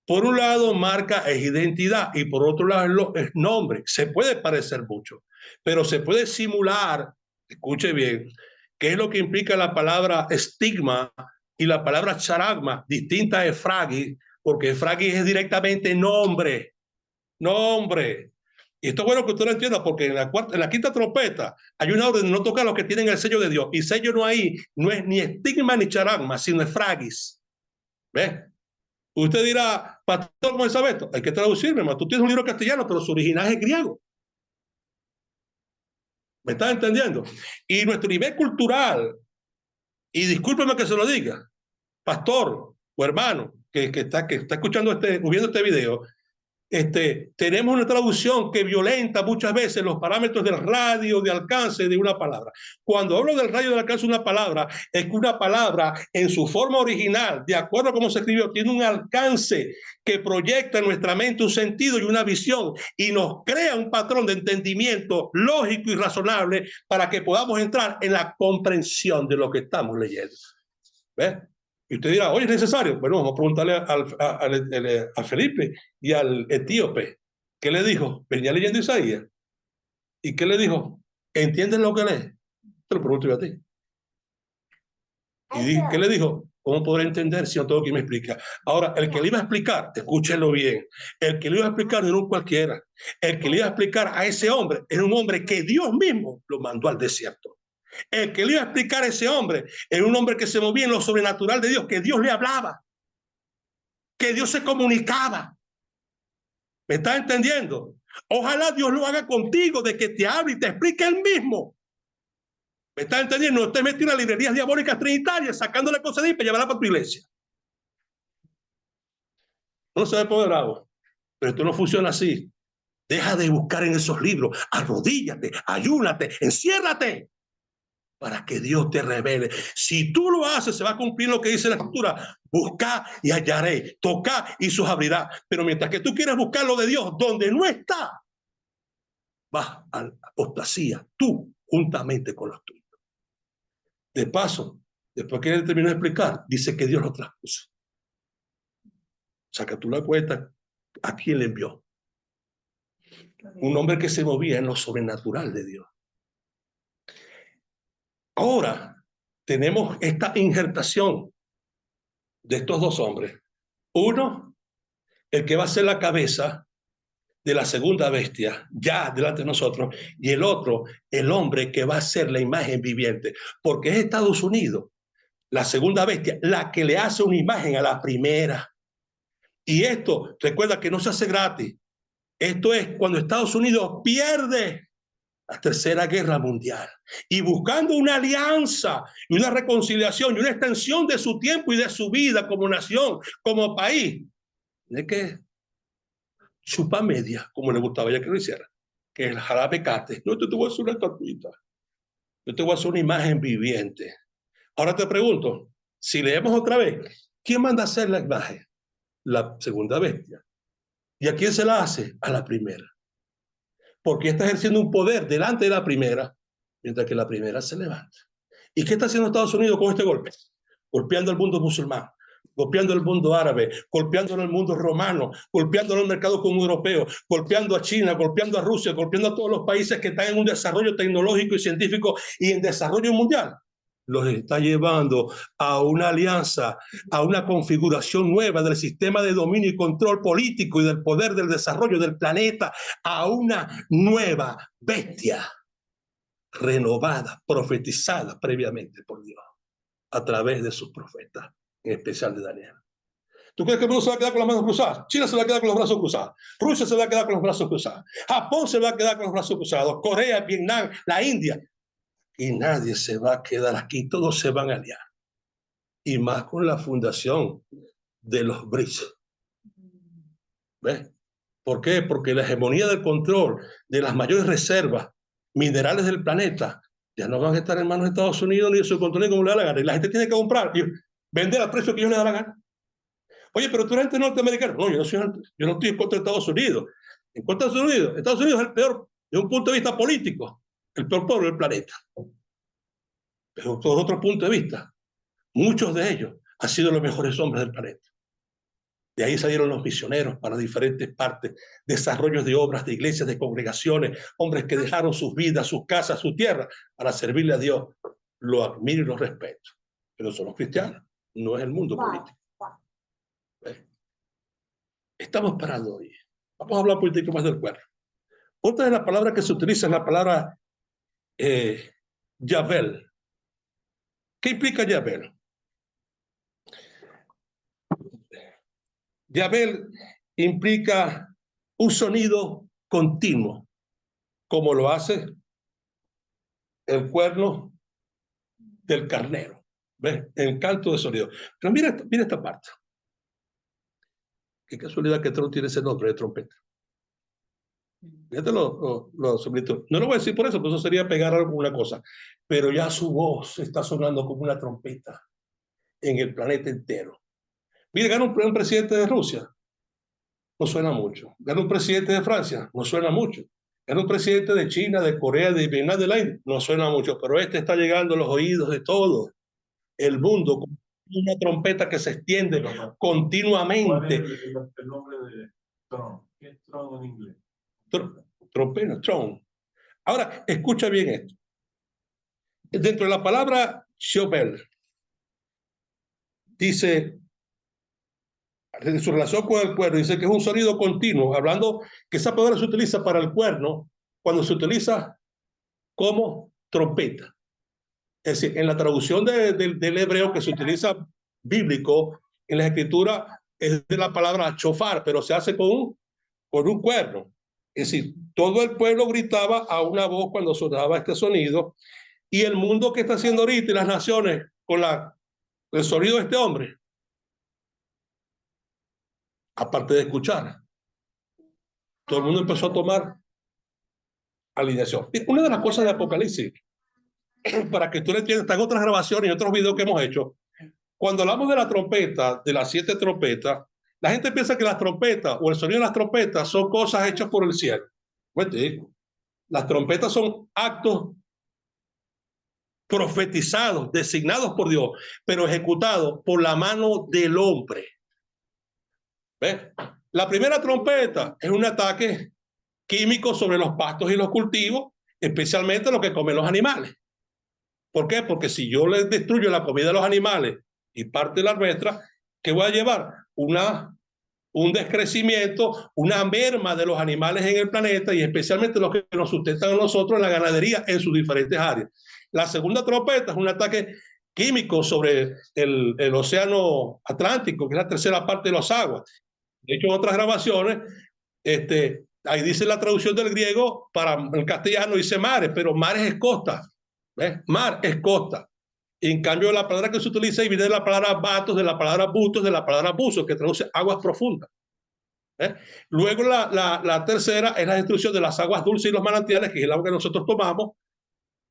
por un lado marca es identidad y por otro lado es nombre. Se puede parecer mucho, pero se puede simular, escuche bien, qué es lo que implica la palabra estigma y la palabra charagma, distinta a efragis, porque efragis es directamente nombre. Nombre. Y esto es bueno que usted lo entienda, porque en la quinta trompeta hay una orden de no tocar a los que tienen el sello de Dios. Y sello no hay, no es ni estigma ni charagma, sino efragis. ¿Ves? Usted dirá, pastor, ¿cómo sabe esto? Hay que traducirme, hermano. Tú tienes un libro castellano, pero su original es griego. ¿Me estás entendiendo? Y nuestro nivel cultural, y discúlpeme que se lo diga, pastor o hermano que está escuchando viendo este video, tenemos una traducción que violenta muchas veces los parámetros del radio de alcance de una palabra. Cuando hablo del radio de alcance de una palabra, es que una palabra en su forma original, de acuerdo a cómo se escribió, tiene un alcance que proyecta en nuestra mente un sentido y una visión y nos crea un patrón de entendimiento lógico y razonable para que podamos entrar en la comprensión de lo que estamos leyendo. ¿Ves? Y usted dirá, oye, ¿es necesario? Bueno, vamos a preguntarle a Felipe y al etíope. ¿Qué le dijo? Venía leyendo Isaías. ¿Y qué le dijo? ¿Entiendes lo que lee? Te lo pregunto yo a ti. ¿Y qué le dijo? ¿Cómo podré entender si no tengo quien me explica? Ahora, el que le iba a explicar, escúchenlo bien, el que le iba a explicar no era un cualquiera. El que le iba a explicar a ese hombre era un hombre que Dios mismo lo mandó al desierto. El que le iba a explicar a ese hombre era un hombre que se movía en lo sobrenatural de Dios, que Dios le hablaba, que Dios se comunicaba. ¿Me estás entendiendo? Ojalá Dios lo haga contigo, de que te hable y te explique él mismo. ¿Me estás entendiendo? No te metes en las librerías diabólicas trinitarias sacándole cosas de ahí para llevarla para tu iglesia. No se ve poderado, pero esto no funciona así. Deja de buscar en esos libros, arrodíllate, ayúnate, enciérrate para que Dios te revele. Si tú lo haces, se va a cumplir lo que dice la Escritura. Busca y hallaré, toca y se os abrirá. Pero mientras que tú quieres buscar lo de Dios donde no está, vas a la apostasía, tú juntamente con los tuyos. De paso, después que él terminó de explicar, dice que Dios lo traspuso. Saca tú la cuenta, ¿a quién le envió? Un hombre que se movía en lo sobrenatural de Dios. Ahora tenemos esta injertación de estos dos hombres. Uno, el que va a ser la cabeza de la segunda bestia, ya delante de nosotros, y el otro, el hombre que va a ser la imagen viviente, porque es Estados Unidos, la segunda bestia, la que le hace una imagen a la primera. Y esto, recuerda que no se hace gratis. Esto es cuando Estados Unidos pierde la Tercera Guerra Mundial y buscando una alianza y una reconciliación y una extensión de su tiempo y de su vida como nación, como país, de que chupa media, como le gustaba ya que lo hiciera, que el jarabe cate. No, te voy a hacer una estatuita, yo te voy a hacer una imagen viviente. Ahora te pregunto, si leemos otra vez, ¿quién manda a hacer la imagen? La segunda bestia. ¿Y a quién se la hace? A la primera. Porque está ejerciendo un poder delante de la primera, mientras que la primera se levanta. ¿Y qué está haciendo Estados Unidos con este golpe? Golpeando al mundo musulmán, golpeando el mundo árabe, golpeando el mundo romano, golpeando el mercado común europeo, golpeando a China, golpeando a Rusia, golpeando a todos los países que están en un desarrollo tecnológico y científico y en desarrollo mundial. Los está llevando a una alianza, a una configuración nueva del sistema de dominio y control político y del poder del desarrollo del planeta, a una nueva bestia renovada, profetizada previamente por Dios a través de sus profetas, en especial de Daniel. ¿Tú crees que el mundo se va a quedar con las manos cruzadas? China se va a quedar con los brazos cruzados. Rusia se va a quedar con los brazos cruzados. Japón se va a quedar con los brazos cruzados. Corea, Vietnam, la India. Y nadie se va a quedar aquí. Todos se van a aliar. Y más con la fundación de los BRICS. ¿Ves? ¿Por qué? Porque la hegemonía del control de las mayores reservas minerales del planeta ya no van a estar en manos de Estados Unidos ni de su control como le da la gana. Y la gente tiene que comprar y vender al precio que ellos le da la gana. Oye, pero tú eres gente norteamericana. No, yo no estoy en contra de Estados Unidos. En contra de Estados Unidos. Estados Unidos es el peor, desde un punto de vista político, el peor pueblo del planeta. Pero por otro punto de vista, muchos de ellos han sido los mejores hombres del planeta. De ahí salieron los misioneros para diferentes partes, desarrollos de obras, de iglesias, de congregaciones, hombres que dejaron sus vidas, sus casas, su tierra para servirle a Dios. Lo admiro y lo respeto. Pero son los cristianos, no es el mundo político. Estamos parados hoy. Vamos a hablar un poquito más del cuerpo. Otra de las palabras que se utiliza es la palabra Yabel. ¿Qué implica Yabel? Yabel implica un sonido continuo, como lo hace el cuerno del carnero. ¿Ves? El canto de sonido. Pero mira esta parte. Qué casualidad que Trump tiene ese nombre de trompeta. Fíjate lo similitud. No lo voy a decir por eso, porque eso sería pegar alguna cosa. Pero ya su voz está sonando como una trompeta en el planeta entero. Mire, gana un presidente de Rusia, no suena mucho. Gana un presidente de Francia, no suena mucho. Gana un presidente de China, de Corea, de Vietnam, de la India, no suena mucho. Pero este está llegando a los oídos de todo el mundo con una trompeta que se extiende continuamente. ¿Cuál es el nombre de Trump? ¿Qué es Trump en inglés? Trompeta, Trump. Ahora, escucha bien esto. Dentro de la palabra Shobel, dice, en su relación con el cuerno, dice que es un sonido continuo, hablando que esa palabra se utiliza para el cuerno cuando se utiliza como trompeta. Es decir, en la traducción del hebreo que se utiliza bíblico, en la escritura es de la palabra chofar, pero se hace con un cuerno. Es decir, todo el pueblo gritaba a una voz cuando sonaba este sonido, y el mundo que está haciendo ahorita y las naciones con el sonido de este hombre, aparte de escuchar, todo el mundo empezó a tomar alineación. Una de las cosas de Apocalipsis, para que tú le entiendas, están otras grabaciones y otros videos que hemos hecho. Cuando hablamos de la trompeta, de las 7 trompetas, la gente piensa que las trompetas o el sonido de las trompetas son cosas hechas por el cielo. Bueno, te digo, las trompetas son actos profetizados, designados por Dios, pero ejecutados por la mano del hombre. ¿Ves? La primera trompeta es un ataque químico sobre los pastos y los cultivos, especialmente lo que comen los animales. ¿Por qué? Porque si yo les destruyo la comida de los animales y parte de la nuestra, ¿qué voy a llevar? Un descrecimiento, una merma de los animales en el planeta y especialmente los que nos sustentan a nosotros en la ganadería en sus diferentes áreas. La segunda trompeta es un ataque químico sobre el océano Atlántico, que es la tercera parte de las aguas. De hecho, en otras grabaciones, ahí dice la traducción del griego, para el castellano dice mares, pero mares es costa. ¿Ves? Mar es costa. En cambio, la palabra que se utiliza y viene de la palabra batos, de la palabra butos, de la palabra buzos, que traduce aguas profundas. Luego la tercera es la destrucción de las aguas dulces y los manantiales, que es el agua que nosotros tomamos.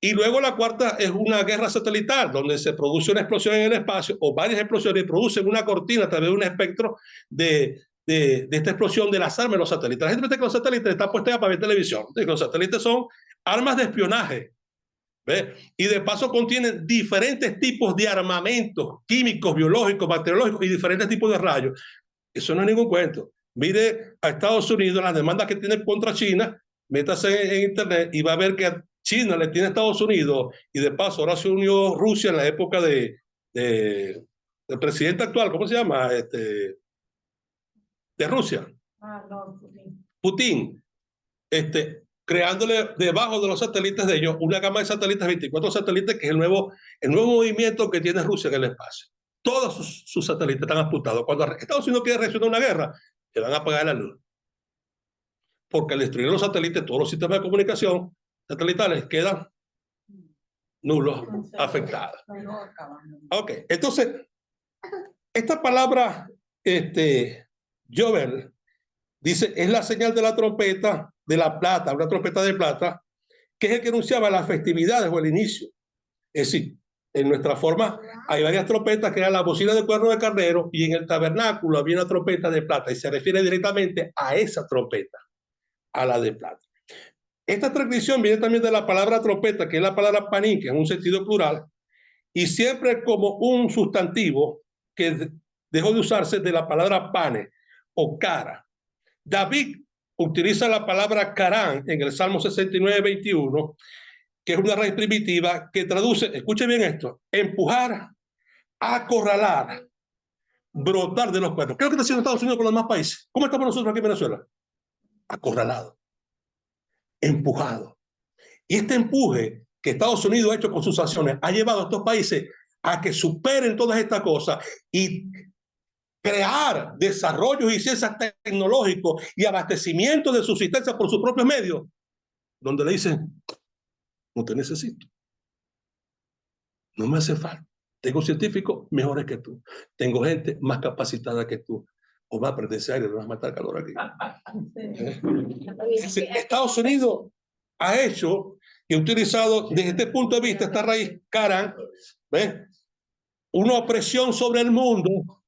Y luego la cuarta es una guerra satelital, donde se produce una explosión en el espacio o varias explosiones y producen una cortina a través de un espectro de esta explosión de las armas de los satélites. La gente piensa que los satélites están puestos para ver televisión. Los satélites son armas de espionaje. ¿Ves? Y de paso contienen diferentes tipos de armamentos químicos, biológicos, bacteriológicos y diferentes tipos de rayos. Eso no es ningún cuento. Mire a Estados Unidos las demandas que tiene contra China, métase en internet y va a ver que China le tiene a Estados Unidos, y de paso ahora se unió Rusia en la época del presidente actual, ¿cómo se llama? De Rusia. No, Putin. Creándole debajo de los satélites de ellos una gama de satélites, 24 satélites, que es el nuevo movimiento que tiene Rusia en el espacio. Todos sus satélites están apuntados. Cuando Estados Unidos quiere reaccionar a una guerra, le van a apagar la luz. Porque al destruir los satélites, todos los sistemas de comunicación satelitales quedan nulos, afectados. Ok, entonces, esta palabra, Jovel, dice, es la señal de la trompeta de la plata, una trompeta de plata, que es el que anunciaba las festividades o el inicio. Es decir, en nuestra forma hay varias trompetas, que eran la bocina de cuerno de carnero, y en el tabernáculo había una trompeta de plata, y se refiere directamente a esa trompeta, a la de plata. Esta transcripción viene también de la palabra trompeta, que es la palabra panín, que en un sentido plural, y siempre como un sustantivo que dejó de usarse de la palabra pane o cara. David utiliza la palabra carán en el Salmo 69, 21, que es una raíz primitiva que traduce, escuche bien esto, empujar, acorralar, brotar de los cuernos. ¿Qué es lo que está haciendo Estados Unidos con los demás países? ¿Cómo estamos nosotros aquí en Venezuela? Acorralado, empujado. Y este empuje que Estados Unidos ha hecho con sus acciones ha llevado a estos países a que superen todas estas cosas y crear desarrollos y ciencias tecnológicos y abastecimiento de subsistencia por sus propios medios, donde le dicen, no te necesito, no me hace falta, tengo científicos mejores que tú, tengo gente más capacitada que tú, O va a prender aire, no vas a matar calor aquí. Estados Unidos ha hecho y ha utilizado desde este punto de vista esta raíz Karan, ¿ves? Una opresión sobre el mundo,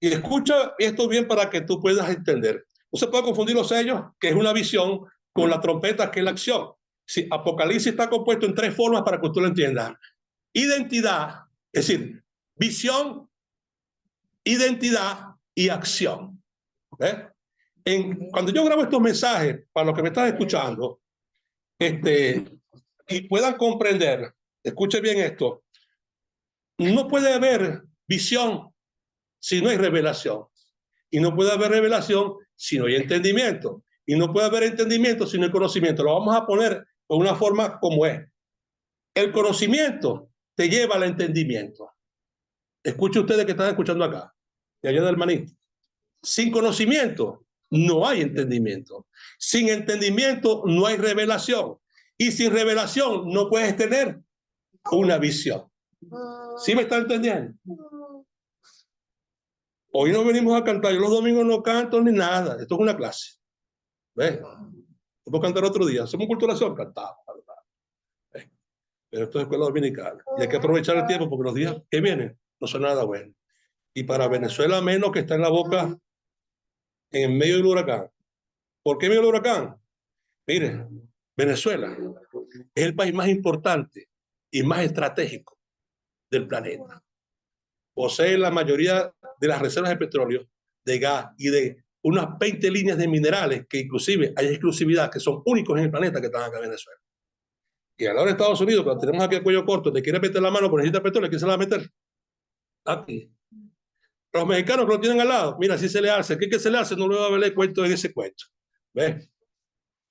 y escucha esto bien para que tú puedas entender. No se puede confundir los sellos, que es una visión, con la trompeta, que es la acción. Sí, Apocalipsis está compuesto en 3 formas para que tú lo entiendas. Identidad, es decir, visión, identidad y acción. ¿Ves? Cuando yo grabo estos mensajes, para los que me están escuchando, y puedan comprender, escuche bien esto, no puede haber visión si no hay revelación. Y no puede haber revelación si no hay entendimiento. Y no puede haber entendimiento si no hay conocimiento. Lo vamos a poner de una forma como es. El conocimiento te lleva al entendimiento. Escuchen ustedes que están escuchando acá, de allá del Maní. Sin conocimiento no hay entendimiento. Sin entendimiento no hay revelación. Y sin revelación no puedes tener una visión. ¿Sí me está entendiendo? Hoy no venimos a cantar. Yo los domingos no canto ni nada. Esto es una clase. ¿Ves? Podemos cantar otro día. Somos culturación, cantamos. ¿Ves? Pero esto es escuela dominical. Y hay que aprovechar el tiempo porque los días que vienen no son nada buenos. Y para Venezuela menos, que está en la boca, en medio del huracán. ¿Por qué medio del huracán? Mire, Venezuela es el país más importante y más estratégico del planeta. Posee la mayoría de las reservas de petróleo, de gas y de unas 20 líneas de minerales que inclusive hay exclusividad, que son únicos en el planeta, que están acá en Venezuela. Y a la hora de Estados Unidos, cuando tenemos aquí el cuello corto, te quiere meter la mano porque necesita petróleo, ¿quién se la va a meter? Aquí. Los mexicanos que lo tienen al lado, mira, si se le hace, ¿qué se le hace? No le va a ver el cuento en ese cuento. ¿Ves?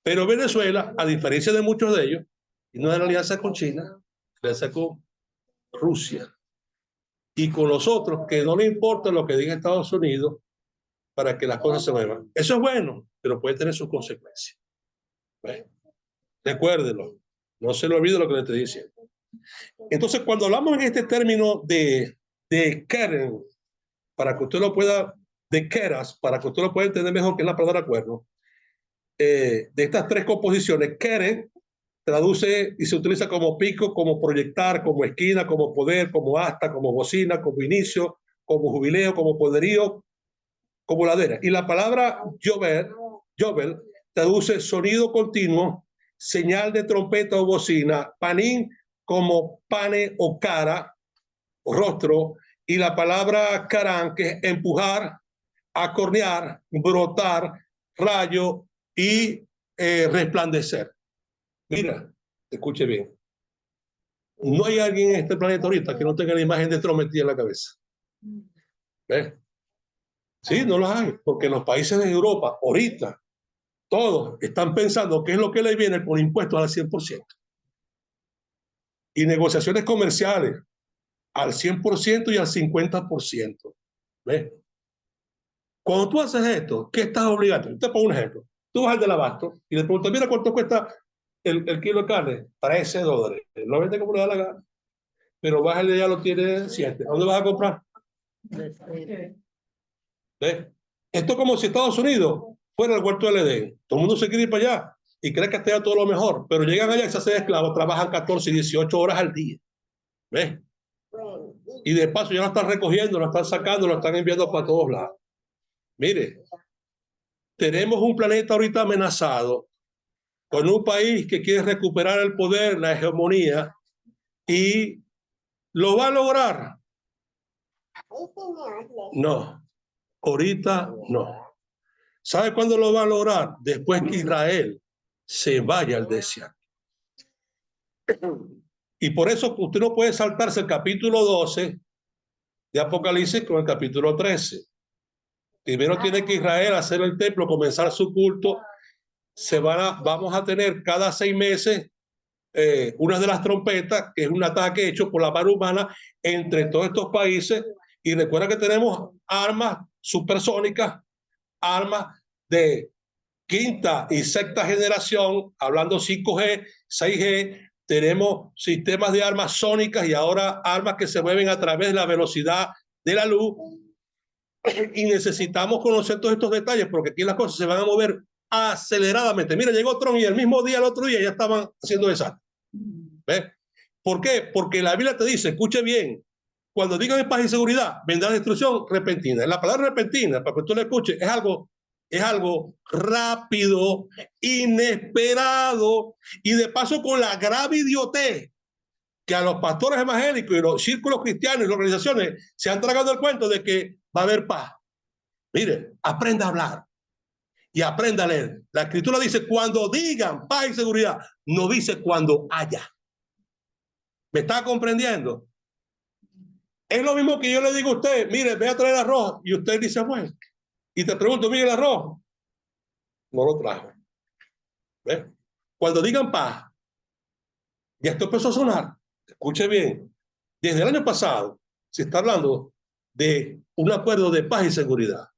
Pero Venezuela, a diferencia de muchos de ellos, y no es la alianza con China, la alianza con Rusia y con los otros, que no le importa lo que diga Estados Unidos para que las cosas se muevan. Eso es bueno, pero puede tener sus consecuencias. ¿Ves? Recuérdelo, no se le olvide lo que le estoy diciendo. Entonces, cuando hablamos en este término de Keren, para que usted lo pueda, de Keras, para que usted lo pueda entender mejor, que es la palabra cuerno, de estas 3 composiciones, Keren traduce y se utiliza como pico, como proyectar, como esquina, como poder, como asta, como bocina, como inicio, como jubileo, como poderío, como ladera. Y la palabra Yobel traduce sonido continuo, señal de trompeta o bocina, panín como pane o cara o rostro, y la palabra carán, que es empujar, acornear, brotar, rayo y resplandecer. Mira, escuche bien. No hay alguien en este planeta ahorita que no tenga la imagen de Trump metida en la cabeza. ¿Ves? Sí, no los hay, porque los países de Europa ahorita todos están pensando qué es lo que les viene por impuestos al 100%. Y negociaciones comerciales al 100% y al 50%. ¿Ves? Cuando tú haces esto, ¿qué estás obligando? Te pongo un ejemplo. Tú vas al del abasto y le preguntas, mira cuánto cuesta el kilo de carne, $13. Lo vende como le da la gana. Pero vas ya lo tiene 7. ¿A dónde vas a comprar? ¿Ves? Esto es como si Estados Unidos fuera el huerto del Edén. Todo el mundo se quiere ir para allá y cree que está todo lo mejor, pero llegan allá y se hacen esclavos, trabajan 14 y 18 horas al día. ¿Ves? Y de paso ya lo están recogiendo, lo están sacando, lo están enviando para todos lados. Mire, tenemos un planeta ahorita amenazado con un país que quiere recuperar el poder, la hegemonía, y ¿lo va a lograr? No, ahorita no. ¿Sabe cuándo lo va a lograr? Después que Israel se vaya al desierto. Y por eso usted no puede saltarse el capítulo 12 de Apocalipsis con el capítulo 13. Primero tiene que Israel hacer el templo, comenzar su culto. Vamos a tener cada 6 meses una de las trompetas, que es un ataque hecho por la mano humana entre todos estos países. Y recuerda que tenemos armas supersónicas, armas de 5ª y 6ª generación, hablando 5G, 6G, tenemos sistemas de armas sónicas y ahora armas que se mueven a través de la velocidad de la luz. Y necesitamos conocer todos estos detalles porque aquí las cosas se van a mover aceleradamente. Mira, llegó Trump y el mismo día, el otro día, ya estaban haciendo desastre. ¿Ves? ¿Por qué? Porque la Biblia te dice, escuche bien, cuando digan paz y seguridad, vendrá destrucción repentina. La palabra repentina, para que tú la escuches, es algo rápido, inesperado, y de paso con la grave idiotez que a los pastores evangélicos y los círculos cristianos y las organizaciones se han tragado el cuento de que va a haber paz. Mire, aprenda a hablar y aprenda a leer. La escritura dice cuando digan paz y seguridad, no dice cuando haya. ¿Me está comprendiendo? Es lo mismo que yo le digo a usted, mire, ve a traer arroz, y usted dice, bueno, y te pregunto, mire el arroz, no lo trajo. ¿Ves? Cuando digan paz, ya esto empezó a sonar, escuche bien, desde el año pasado se está hablando de un acuerdo de paz y seguridad.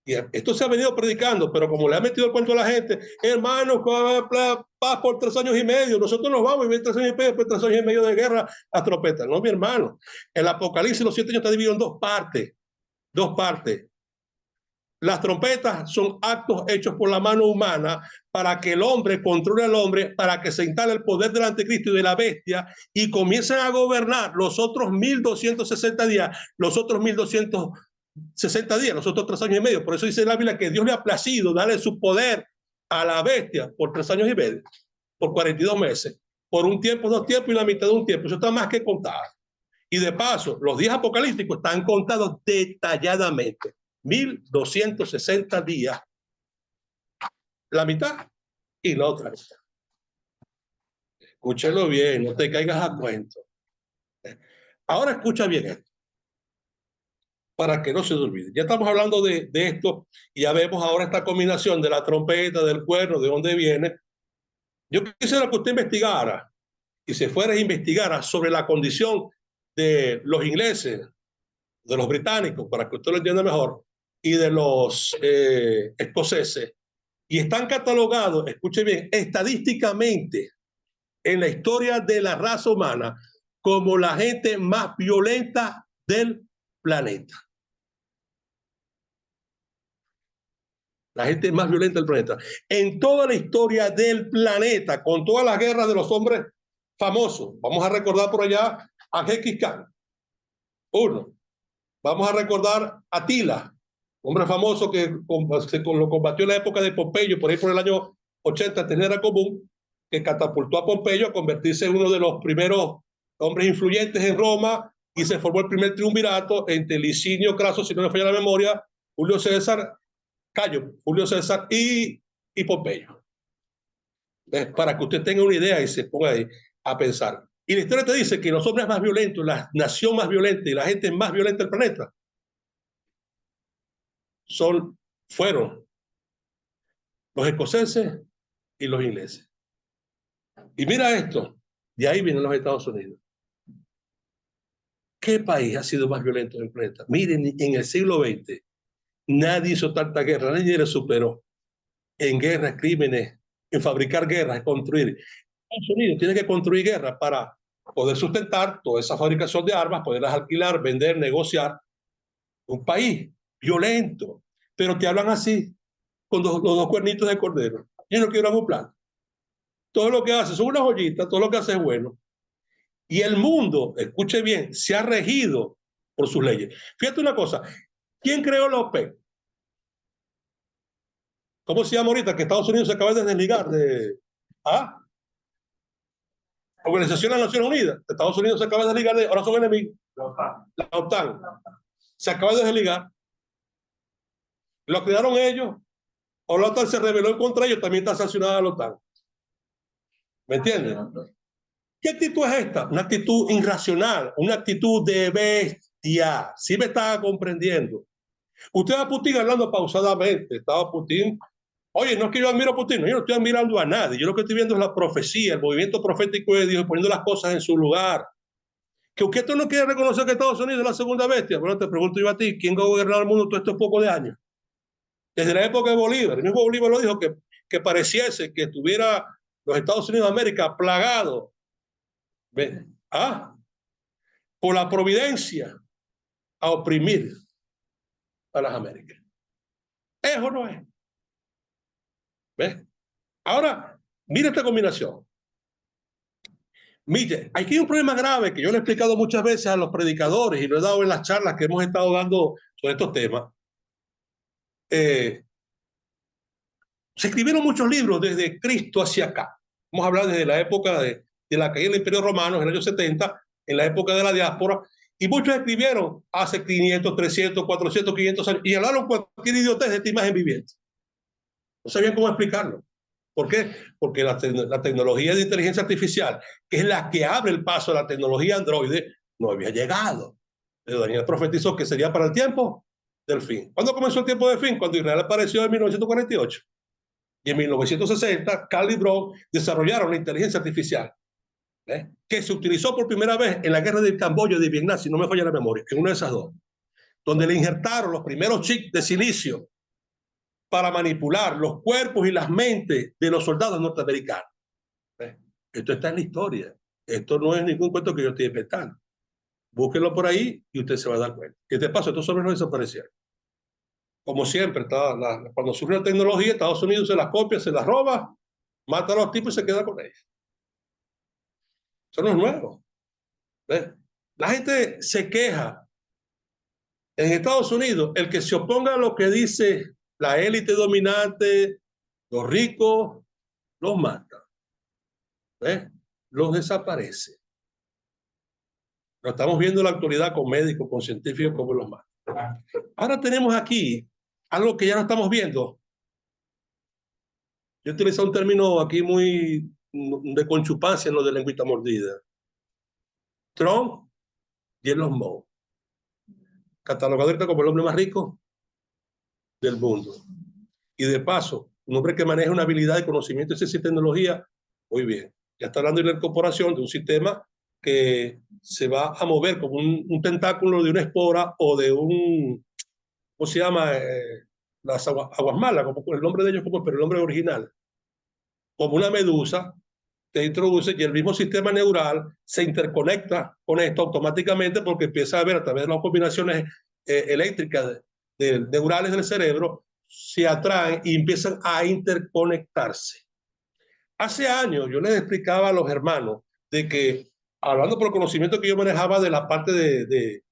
Y esto se ha venido predicando, pero como le ha metido el cuento a la gente, hermanos, paz por 3 años y medio, nosotros nos vamos y ven 3 años y medio, después 3 años y medio de guerra, a trompetas. No, mi hermano, el Apocalipsis, los 7 años está dividido en 2 partes. 2 partes. Las trompetas son actos hechos por la mano humana para que el hombre controle al hombre, para que se instale el poder del anticristo y de la bestia y comiencen a gobernar los otros 1260 días, los otros 1260 días, los otros 3 años y medio. Por eso dice la Biblia que Dios le ha placido darle su poder a la bestia por 3 años y medio, por 42 meses, por un tiempo, 2 tiempos y la mitad de un tiempo. Eso está más que contado. Y de paso, los días apocalípticos están contados detalladamente. 1260 días, la mitad y la otra mitad. Escúchelo bien, no te caigas a cuento. Ahora escucha bien esto, para que no se te olvide. Ya estamos hablando de esto y ya vemos ahora esta combinación de la trompeta, del cuerno, de dónde viene. Yo quisiera que usted investigara y se fuera a investigar sobre la condición de los ingleses, de los británicos, para que usted lo entienda mejor, y de los escoceses, y están catalogados, escuche bien, estadísticamente en la historia de la raza humana como la gente más violenta del planeta. La gente más violenta del planeta. En toda la historia del planeta, con todas las guerras de los hombres famosos, vamos a recordar por allá a Genghis Khan, uno. Vamos a recordar a Atila, hombre famoso que lo combatió en la época de Pompeyo, por ahí por el año 80, era común, que catapultó a Pompeyo a convertirse en uno de los primeros hombres influyentes en Roma y se formó el primer triunvirato entre Licinio, Craso, si no me falla la memoria, Julio César y Pompeyo. Para que usted tenga una idea y se ponga ahí a pensar. Y la historia te dice que los hombres más violentos, la nación más violenta y la gente más violenta del planeta fueron los escoceses y los ingleses. Y mira esto, de ahí vienen los Estados Unidos. ¿Qué país ha sido más violento del planeta? Miren, en el siglo XX nadie hizo tanta guerra, nadie le superó en guerras, crímenes, en fabricar guerras, en construir. Estados Unidos tiene que construir guerras para poder sustentar toda esa fabricación de armas, poderlas alquilar, vender, negociar. Un país violento, pero te hablan así, con los 2 cuernitos de cordero. Y no quiero un plan. Todo lo que hace son unas joyitas, todo lo que hace es bueno. Y el mundo, escuche bien, se ha regido por sus leyes. Fíjate una cosa, ¿quién creó la OPEC? ¿Cómo se llama ahorita? Que Estados Unidos se acaba de desligar de... Organización de las Naciones Unidas. Estados Unidos se acaba de desligar de... Ahora son enemigos. La OTAN. Se acaba de desligar. Lo crearon ellos. O la OTAN se rebeló contra ellos, también está sancionada la OTAN. ¿Me entienden? ¿Qué actitud es esta? Una actitud irracional, una actitud de bestia. ¿Sí me está comprendiendo? Usted va a Putin hablando pausadamente. Estaba Putin. Oye, no es que yo admiro a Putin, yo no estoy admirando a nadie. Yo lo que estoy viendo es la profecía, el movimiento profético de Dios, poniendo las cosas en su lugar. Que usted no quiere reconocer que Estados Unidos es la segunda bestia. Bueno, te pregunto yo a ti, ¿quién va a gobernar el mundo todos estos pocos de años? Desde la época de Bolívar. El mismo Bolívar lo dijo, que pareciese que estuviera los Estados Unidos de América plagados por la providencia a oprimir a las Américas. ¿Es o no es? ¿Ves? Ahora, mira esta combinación. Mire, aquí hay un problema grave que yo le he explicado muchas veces a los predicadores y lo he dado en las charlas que hemos estado dando sobre estos temas. Se escribieron muchos libros desde Cristo hacia acá. Vamos a hablar desde la época de la caída del Imperio Romano en el año 70, en la época de la diáspora, y muchos escribieron hace 500, 300, 400, 500 años, y hablaron cualquier idiotez de esta imagen viviente. No sabían cómo explicarlo. ¿Por qué? Porque la tecnología de inteligencia artificial, que es la que abre el paso a la tecnología Android, no había llegado. Pero Daniel profetizó que sería para el tiempo del fin. ¿Cuándo comenzó el tiempo del fin? Cuando Israel apareció en 1948. Y en 1960, Carl y Brown desarrollaron la inteligencia artificial, que se utilizó por primera vez en la guerra de Camboya y de Vietnam, si no me falla la memoria, en una de esas dos, donde le injertaron los primeros chips de silicio para manipular los cuerpos y las mentes de los soldados norteamericanos. Esto está en la historia. Esto no es ningún cuento que yo estoy inventando. Búsquenlo por ahí y usted se va a dar cuenta. ¿Qué te pasa? Estos hombres no desaparecieron. Como siempre, cuando surge la tecnología, Estados Unidos se las copia, se las roba, mata a los tipos y se queda con ellos. Eso no es nuevo. ¿Ves? La gente se queja. En Estados Unidos, el que se oponga a lo que dice la élite dominante, los ricos, los mata. ¿Ves? Los desaparece. Lo estamos viendo en la actualidad con médicos, con científicos, como los mata. Ahora tenemos aquí algo que ya no estamos viendo. Yo utilizo un término aquí muy de conchupancia en lo de lengüita mordida. Trump y Elon Musk, catalogado ahorita como el hombre más rico del mundo. Y de paso, un hombre que maneja una habilidad de conocimiento y ciencia y tecnología, muy bien. Ya está hablando de la incorporación de un sistema que se va a mover como un tentáculo de una espora o de un, ¿cómo se llama? Las aguas malas, como el nombre de ellos, pero el nombre original. Como una medusa, te introduce y el mismo sistema neural se interconecta con esto automáticamente porque empieza a ver a través de las combinaciones eléctricas neurales del cerebro, se atraen y empiezan a interconectarse. Hace años yo les explicaba a los hermanos de que, hablando por el conocimiento que yo manejaba de la parte de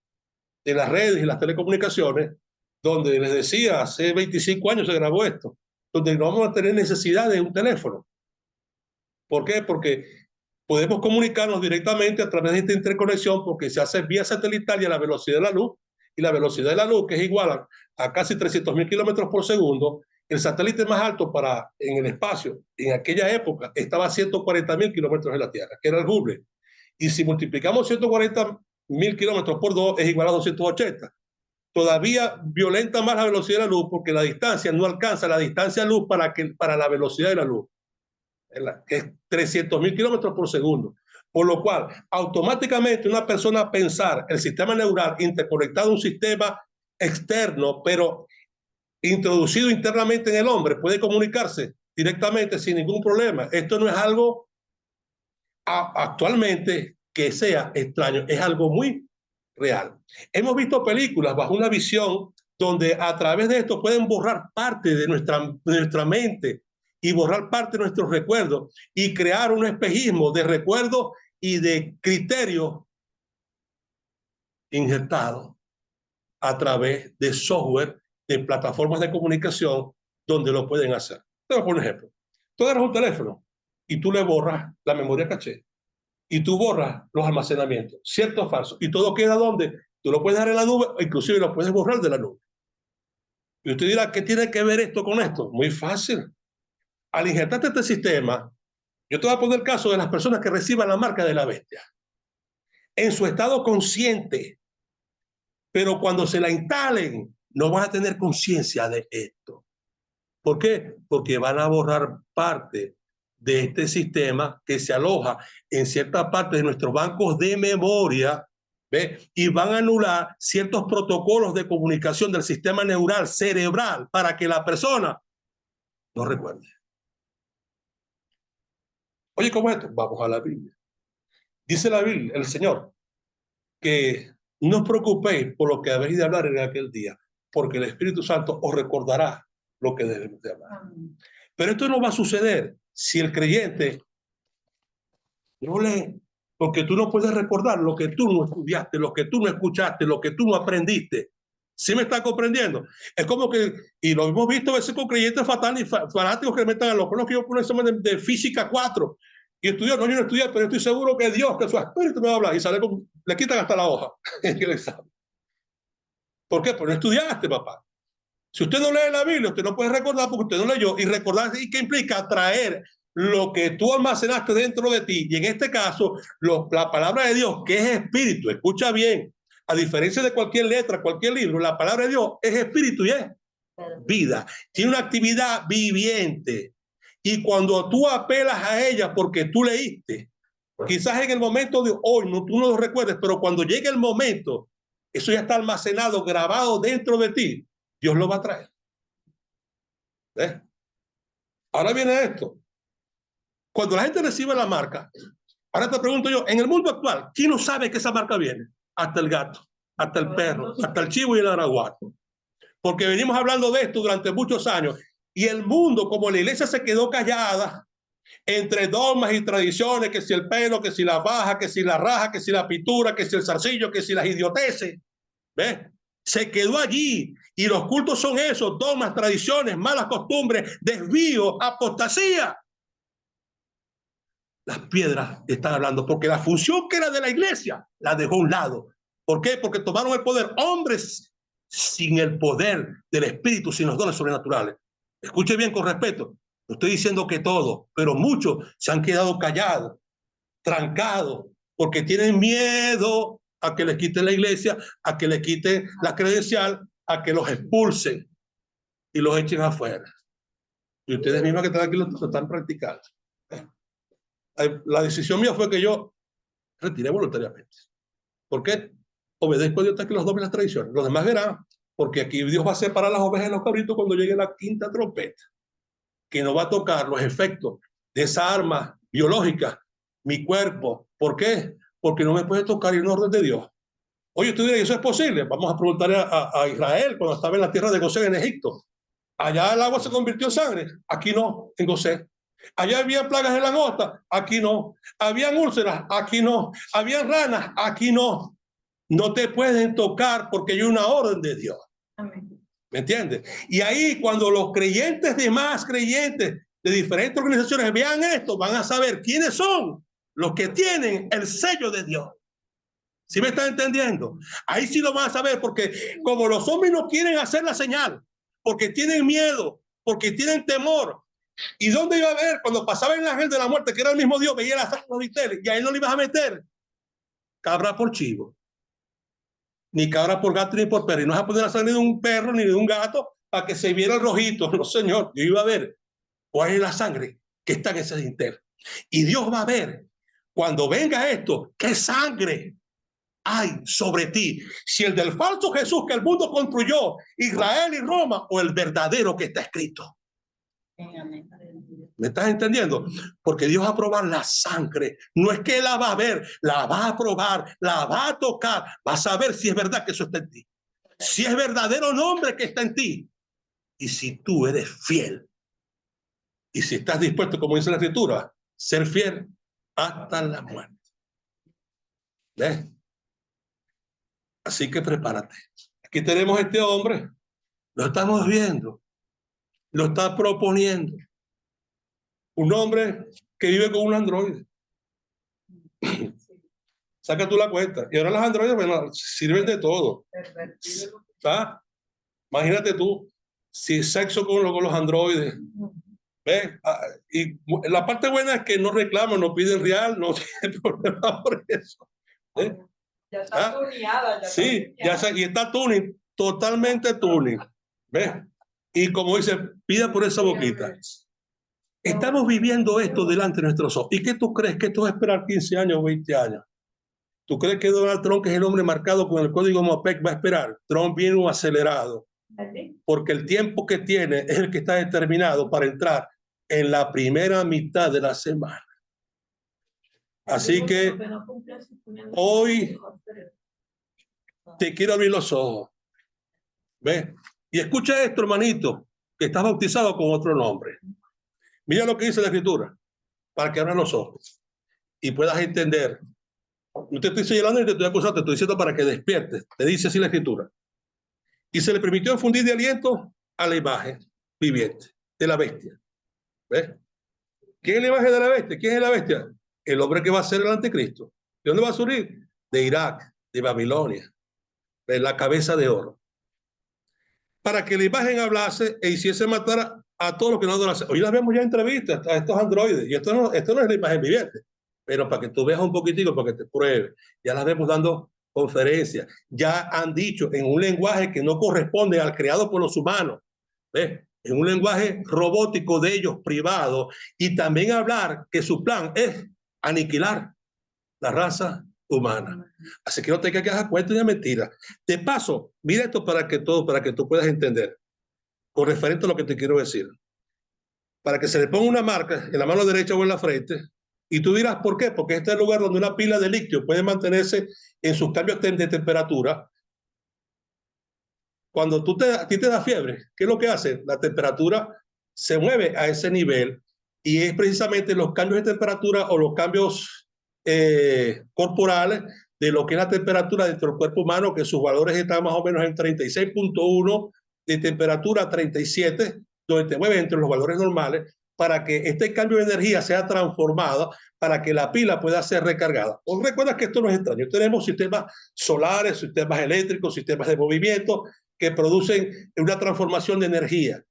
las redes y las telecomunicaciones, donde les decía, hace 25 años se grabó esto, donde no vamos a tener necesidad de un teléfono. ¿Por qué? Porque podemos comunicarnos directamente a través de esta interconexión porque se hace vía satelital y a la velocidad de la luz, y la velocidad de la luz, que es igual a casi 300.000 kilómetros por segundo. El satélite más alto en el espacio en aquella época estaba a 140.000 kilómetros de la Tierra, que era el Hubble. Y si multiplicamos 140.000 kilómetros por 2 es igual a 280. Todavía violenta más la velocidad de la luz porque la distancia no alcanza la distancia de luz para la velocidad de la luz, que es 300.000 kilómetros por segundo. Por lo cual, automáticamente una persona pensar el sistema neural interconectado a un sistema externo, pero introducido internamente en el hombre, puede comunicarse directamente sin ningún problema. Esto no es algo actualmente que sea extraño, es algo muy real. Hemos visto películas bajo una visión donde a través de esto pueden borrar parte de nuestra mente y borrar parte de nuestros recuerdos y crear un espejismo de recuerdos y de criterios injertados a través de software, de plataformas de comunicación donde lo pueden hacer. Te voy a poner un ejemplo. Tú agarras un teléfono y tú le borras la memoria caché y tú borras los almacenamientos, cierto o falso, y todo queda donde tú lo puedes dar en la nube, o inclusive lo puedes borrar de la nube. Y usted dirá, ¿qué tiene que ver esto con esto? Muy fácil. Al injertarte este sistema, yo te voy a poner el caso de las personas que reciban la marca de la bestia. En su estado consciente, pero cuando se la instalen, no van a tener conciencia de esto. ¿Por qué? Porque van a borrar parte de este sistema que se aloja en cierta parte de nuestros bancos de memoria, ¿ve? Y van a anular ciertos protocolos de comunicación del sistema neural cerebral para que la persona no recuerde. Oye, ¿cómo es esto? Vamos a la Biblia. Dice la Biblia, el Señor, que no os preocupéis por lo que habéis de hablar en aquel día, porque el Espíritu Santo os recordará lo que debemos de hablar. Pero esto no va a suceder si el creyente no lee, porque tú no puedes recordar lo que tú no estudiaste, lo que tú no escuchaste, lo que tú no aprendiste. ¿Sí me está comprendiendo? Es como que, y lo hemos visto a veces con creyentes fanáticos que metan a los que yo por un examen de física 4 y estudió, no, yo no estudié, pero estoy seguro que Dios, que su espíritu me va a hablar, y sale con, le quitan hasta la hoja en el examen. ¿Por qué? Pues no estudiaste, papá. Si usted no lee la Biblia, usted no puede recordar porque usted no leyó, y recordar, ¿y qué implica? Traer lo que tú almacenaste dentro de ti, y en este caso, la palabra de Dios, que es espíritu, escucha bien, a diferencia de cualquier letra, cualquier libro, la palabra de Dios es espíritu y es vida, tiene una actividad viviente, y cuando tú apelas a ella porque tú leíste, quizás en el momento de hoy, no, tú no lo recuerdes, pero cuando llegue el momento, eso ya está almacenado, grabado dentro de ti, Dios lo va a traer. ¿Eh? Ahora viene esto. Cuando la gente recibe la marca, ahora te pregunto yo, en el mundo actual, ¿quién no sabe que esa marca viene? Hasta el gato, hasta el perro, hasta el chivo y el araguato. Porque venimos hablando de esto durante muchos años. Y el mundo, como la iglesia se quedó callada, entre dogmas y tradiciones, que si el pelo, que si la faja, que si la raja, que si la pintura, que si el zarcillo, que si las idioteces, ¿ves? Se quedó allí, y los cultos son esos, dogmas, tradiciones, malas costumbres, desvío, apostasía. Las piedras están hablando, porque la función que era de la iglesia la dejó a un lado. ¿Por qué? Porque tomaron el poder hombres sin el poder del Espíritu, sin los dones sobrenaturales. Escuche bien con respeto, no estoy diciendo que todos, pero muchos se han quedado callados, trancados, porque tienen miedo a que les quiten la iglesia, a que les quiten la credencial, a que los expulsen y los echen afuera. Y ustedes mismos que están aquí lo están practicando. La decisión mía fue que yo retiré voluntariamente. ¿Por qué? Obedezco a Dios hasta que los doble las tradiciones. Los demás verán, porque aquí Dios va a separar las ovejas de los cabritos cuando llegue la quinta trompeta, que no va a tocar los efectos de esa arma biológica, mi cuerpo. ¿Por qué? Porque no me puede tocar en orden de Dios. Oye, usted dirá, ¿eso es posible? Vamos a preguntarle a Israel cuando estaba en la tierra de Gosén en Egipto. Allá el agua se convirtió en sangre, aquí no, en Gosén. Allá había plagas de langosta, aquí no. Habían úlceras, aquí no. Habían ranas, aquí no. No te pueden tocar porque hay una orden de Dios. Amén. ¿Me entiendes? Y ahí cuando los creyentes de más creyentes de diferentes organizaciones vean esto, van a saber quiénes son los que tienen el sello de Dios. ¿Sí me están entendiendo? Ahí sí lo van a saber, porque como los hombres no quieren hacer la señal, porque tienen miedo, porque tienen temor. ¿Y dónde iba a ver? Cuando pasaba el ángel de la muerte, que era el mismo Dios, veía la sangre de y ahí no le ibas a meter cabra por chivo, ni cabra por gato, ni por perro. Y no vas a poner la sangre de un perro ni de un gato para que se viera el rojito. No, señor, yo iba a ver cuál es la sangre que está en ese dintel. Y Dios va a ver, cuando venga esto, qué sangre hay sobre ti, si el del falso Jesús que el mundo construyó, Israel y Roma, o el verdadero que está escrito. ¿Me estás entendiendo? Porque Dios va a probar la sangre. No es que la va a ver, la va a probar, la va a tocar, va a saber si es verdad que eso está en ti, si es verdadero nombre que está en ti, y si tú eres fiel, y si estás dispuesto, como dice la Escritura, ser fiel hasta la muerte. ¿Ves? Así que prepárate. Aquí tenemos a este hombre, lo estamos viendo, lo está proponiendo. Un hombre que vive con un androide. Saca tú la cuenta. Y ahora los androides, bueno, sirven de todo. ¿Ah? Imagínate tú, si sexo con los androides. ¿Ves? Y la parte buena es que no reclaman, no piden real, no tienen problema por eso. ¿Eh? Ya está tuneada. Sí, y está tuning, totalmente tuning. ¿Ves? Y como dice, pida por esa boquita. Estamos viviendo esto delante de nuestros ojos. ¿Y qué tú crees? Que esto va a esperar 15 años o 20 años? ¿Tú crees que Donald Trump, que es el hombre marcado con el código MOPEC, va a esperar? Trump viene acelerado. Porque el tiempo que tiene es el que está determinado para entrar en la primera mitad de la semana. Así que hoy te quiero abrir los ojos. ¿Ves? Y escucha esto, hermanito, que estás bautizado con otro nombre. Mira lo que dice la Escritura, para que abras los ojos y puedas entender. No te estoy señalando ni te estoy acusando, te estoy diciendo para que despiertes. Te dice así la Escritura. Y se le permitió infundir de aliento a la imagen viviente de la bestia. ¿Ves? ¿Quién es la imagen de la bestia? ¿Quién es la bestia? El hombre que va a ser el anticristo. ¿De dónde va a surgir? De Irak, de Babilonia, de la cabeza de oro. Para que la imagen hablase e hiciese matar a todos los que no adorasen. Hoy las vemos ya en entrevistas a estos androides, y esto no es la imagen viviente, pero para que tú veas un poquitico, para que te pruebes, ya las vemos dando conferencias, ya han dicho en un lenguaje que no corresponde al creado por los humanos, ¿ves? En un lenguaje robótico de ellos, privado, y también hablar que su plan es aniquilar la raza humana. Así que no te quedes a cuenta de mentira. De paso, mira esto para que tú puedas entender, con referente a lo que te quiero decir. Para que se le ponga una marca en la mano derecha o en la frente, y tú dirás, ¿por qué? Porque este es el lugar donde una pila de líquido puede mantenerse en sus cambios de temperatura. Cuando a ti te da fiebre, ¿qué es lo que hace? La temperatura se mueve a ese nivel, y es precisamente los cambios de temperatura o los cambios corporales de lo que es la temperatura dentro del cuerpo humano, que sus valores están más o menos en 36.1 de temperatura a 37, donde te mueve entre los valores normales, para que este cambio de energía sea transformado, para que la pila pueda ser recargada. ¿Os recuerdas que esto no es extraño? Tenemos sistemas solares, sistemas eléctricos, sistemas de movimiento que producen una transformación de energía.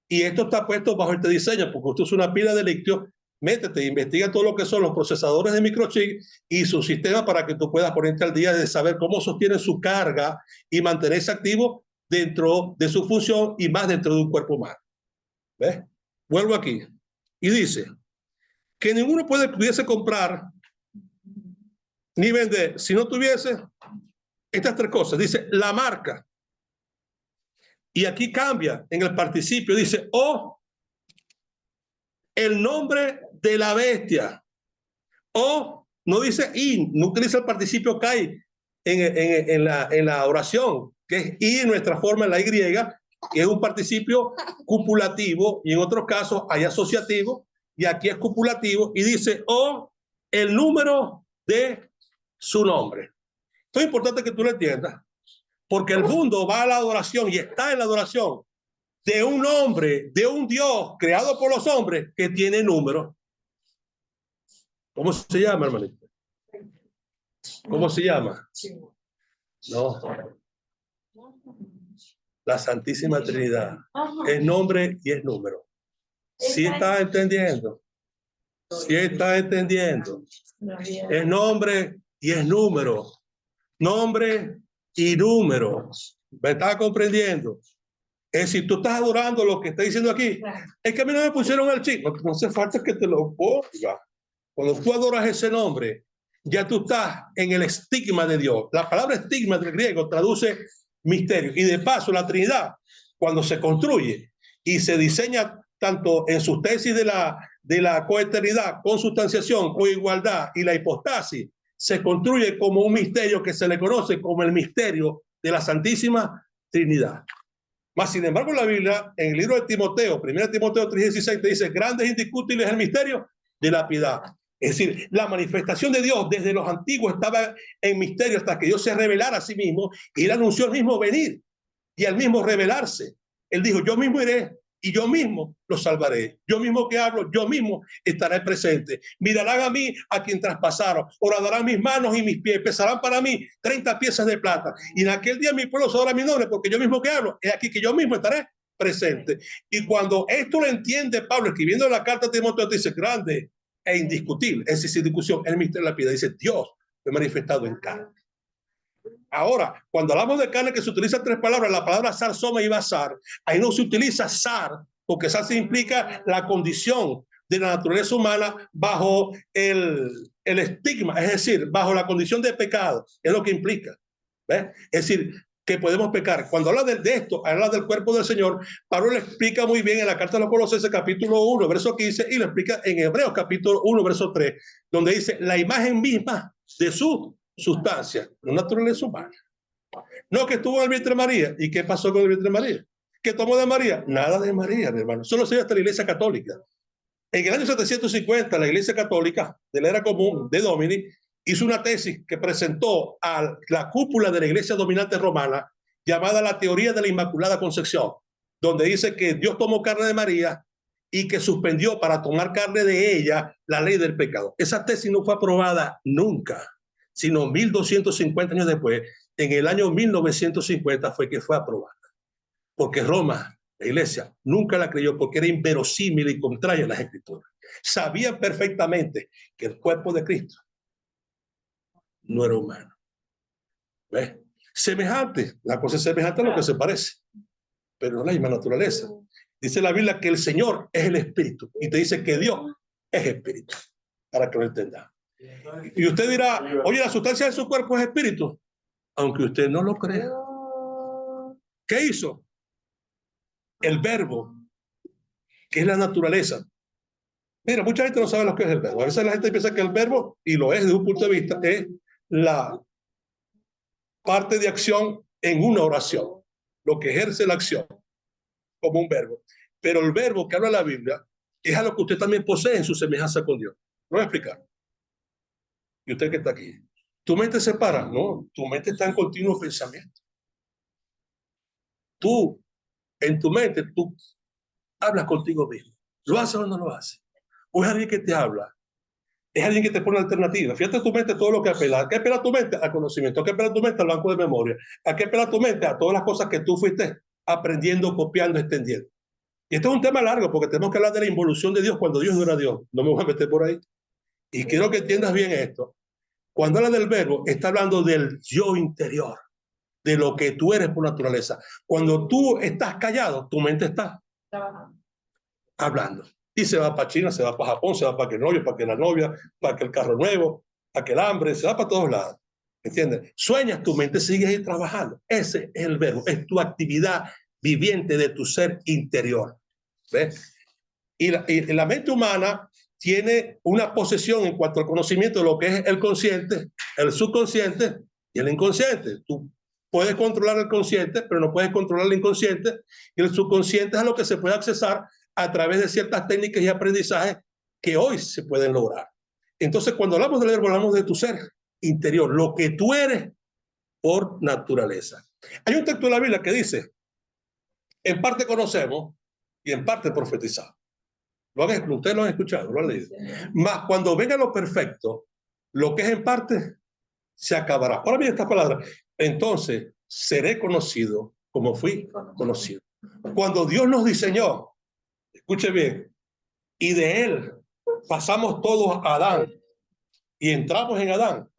Y esto está puesto bajo este diseño, porque usted es una pila de líquido. Métete, investiga todo lo que son los procesadores de microchip y su sistema para que tú puedas ponerte al día de saber cómo sostiene su carga y mantenerse activo dentro de su función y más dentro de un cuerpo humano. ¿Ves? Vuelvo aquí. Y dice que ninguno pudiese comprar ni vender si no tuviese estas tres cosas. Dice la marca. Y aquí cambia en el participio. Dice o el nombre de la bestia. O no dice y, no utiliza el participio kai en la oración, que es y en nuestra forma en la Y, que es un participio copulativo, y en otros casos hay asociativo, y aquí es copulativo, y dice o el número de su nombre. Esto es importante que tú lo entiendas, porque el mundo va a la adoración y está en la adoración de un hombre, de un Dios creado por los hombres que tiene números. ¿Cómo se llama, hermanito? ¿Cómo se llama? No. La Santísima Trinidad. Es nombre y es número. ¿Sí estás entendiendo? ¿Sí estás entendiendo? Es nombre y es número. Nombre y número. ¿Me estás comprendiendo? Es decir, tú estás adorando lo que está diciendo aquí. Es que a mí no me pusieron el chip. No hace falta que te lo ponga. Cuando tú adoras ese nombre, ya tú estás en el estigma de Dios. La palabra estigma del griego traduce misterio. Y de paso, la Trinidad, cuando se construye y se diseña tanto en sus tesis de la coeternidad, consustanciación, coigualdad y la hipostasis, se construye como un misterio que se le conoce como el misterio de la Santísima Trinidad. Mas, sin embargo, la Biblia, en el libro de Timoteo, 1 Timoteo 3:16, te dice, grande e indiscutible es el misterio de la piedad. Es decir, la manifestación de Dios desde los antiguos estaba en misterio hasta que Dios se revelara a sí mismo, y él anunció el mismo venir y al mismo revelarse. Él dijo, yo mismo iré y yo mismo los salvaré. Yo mismo que hablo, yo mismo estaré presente. Mirarán a mí a quien traspasaron, horadarán mis manos y mis pies, pesarán para mí 30 piezas de plata. Y en aquel día mi pueblo sabrá mi nombre, porque yo mismo que hablo, es aquí que yo mismo estaré presente. Y cuando esto lo entiende Pablo, escribiendo la carta a Timoteo, dice, grande e indiscutible, es sin discusión, el misterio de la piedad. Dice, Dios fue manifestado en carne. Ahora, cuando hablamos de carne, que se utilizan tres palabras, la palabra sar, soma y basar, ahí no se utiliza sar, porque sar implica la condición de la naturaleza humana bajo el estigma, es decir, bajo la condición de pecado, es lo que implica. ¿Ves? Es decir, que podemos pecar. Cuando habla de esto, habla del cuerpo del Señor, Pablo lo explica muy bien en la carta de los Colosenses, capítulo 1, verso 15, y lo explica en Hebreos, capítulo 1, verso 3, donde dice la imagen misma de su sustancia, la naturaleza humana. No, que estuvo en el vientre de María. ¿Y qué pasó con el vientre de María? ¿Qué tomó de María? Nada de María, mi hermano. Solo se ve hasta la Iglesia Católica. En el año 750, la Iglesia Católica de la era común de Domini hizo una tesis que presentó a la cúpula de la Iglesia dominante romana llamada la teoría de la Inmaculada Concepción, donde dice que Dios tomó carne de María y que suspendió para tomar carne de ella la ley del pecado. Esa tesis no fue aprobada nunca, sino 1250 años después, en el año 1950 fue que fue aprobada, porque Roma, la iglesia, nunca la creyó porque era inverosímil y contraria a las escrituras. Sabían perfectamente que el cuerpo de Cristo no era humano. ¿Ves? Semejante, la cosa es semejante a lo que se parece, pero no la misma naturaleza. Dice la Biblia que el Señor es el Espíritu y te dice que Dios es Espíritu, para que lo entienda. Y usted dirá, oye, la sustancia de su cuerpo es Espíritu, aunque usted no lo crea. ¿Qué hizo? El verbo, que es la naturaleza. Mira, mucha gente no sabe lo que es el verbo. A veces la gente piensa que el verbo, y lo es desde un punto de vista, es la parte de acción en una oración, lo que ejerce la acción como un verbo. Pero el verbo que habla la Biblia es algo que usted también posee en su semejanza con Dios. Lo voy a explicar. Y usted que está aquí. ¿Tu mente se para? No, tu mente está en continuo pensamiento. Tú, en tu mente, tú hablas contigo mismo. ¿Lo haces o no lo haces? ¿O es alguien que te habla? Es alguien que te pone alternativa. Fíjate tu mente todo lo que apela. ¿A qué apela tu mente? Al conocimiento. ¿A qué apela tu mente? Al banco de memoria. ¿A qué apela tu mente? A todas las cosas que tú fuiste aprendiendo, copiando, extendiendo. Y esto es un tema largo porque tenemos que hablar de la involución de Dios cuando Dios no era Dios. No me voy a meter por ahí. Y quiero que entiendas bien esto. Cuando habla del verbo, está hablando del yo interior, de lo que tú eres por naturaleza. Cuando tú estás callado, tu mente está hablando. Y se va para China, se va para Japón, se va para que el novio, para que la novia, para que el carro nuevo, para que el hambre, se va para todos lados. ¿Entiendes? Sueñas, tu mente sigue ahí trabajando. Ese es el verbo, es tu actividad viviente de tu ser interior. ¿Ves? Y la mente humana tiene una posesión en cuanto al conocimiento de lo que es el consciente, el subconsciente y el inconsciente. Tú puedes controlar el consciente, pero no puedes controlar el inconsciente. Y el subconsciente es a lo que se puede accesar a través de ciertas técnicas y aprendizajes que hoy se pueden lograr. Entonces, cuando hablamos del verbo, hablamos de tu ser interior, lo que tú eres por naturaleza. Hay un texto de la Biblia que dice, en parte conocemos y en parte profetizamos. Ustedes lo han escuchado, lo han leído. Mas cuando venga lo perfecto, lo que es en parte se acabará. Ahora bien, esta palabra, entonces seré conocido como fui conocido. Cuando Dios nos diseñó, escuche bien, y de él pasamos todos a Adán y entramos en Adán.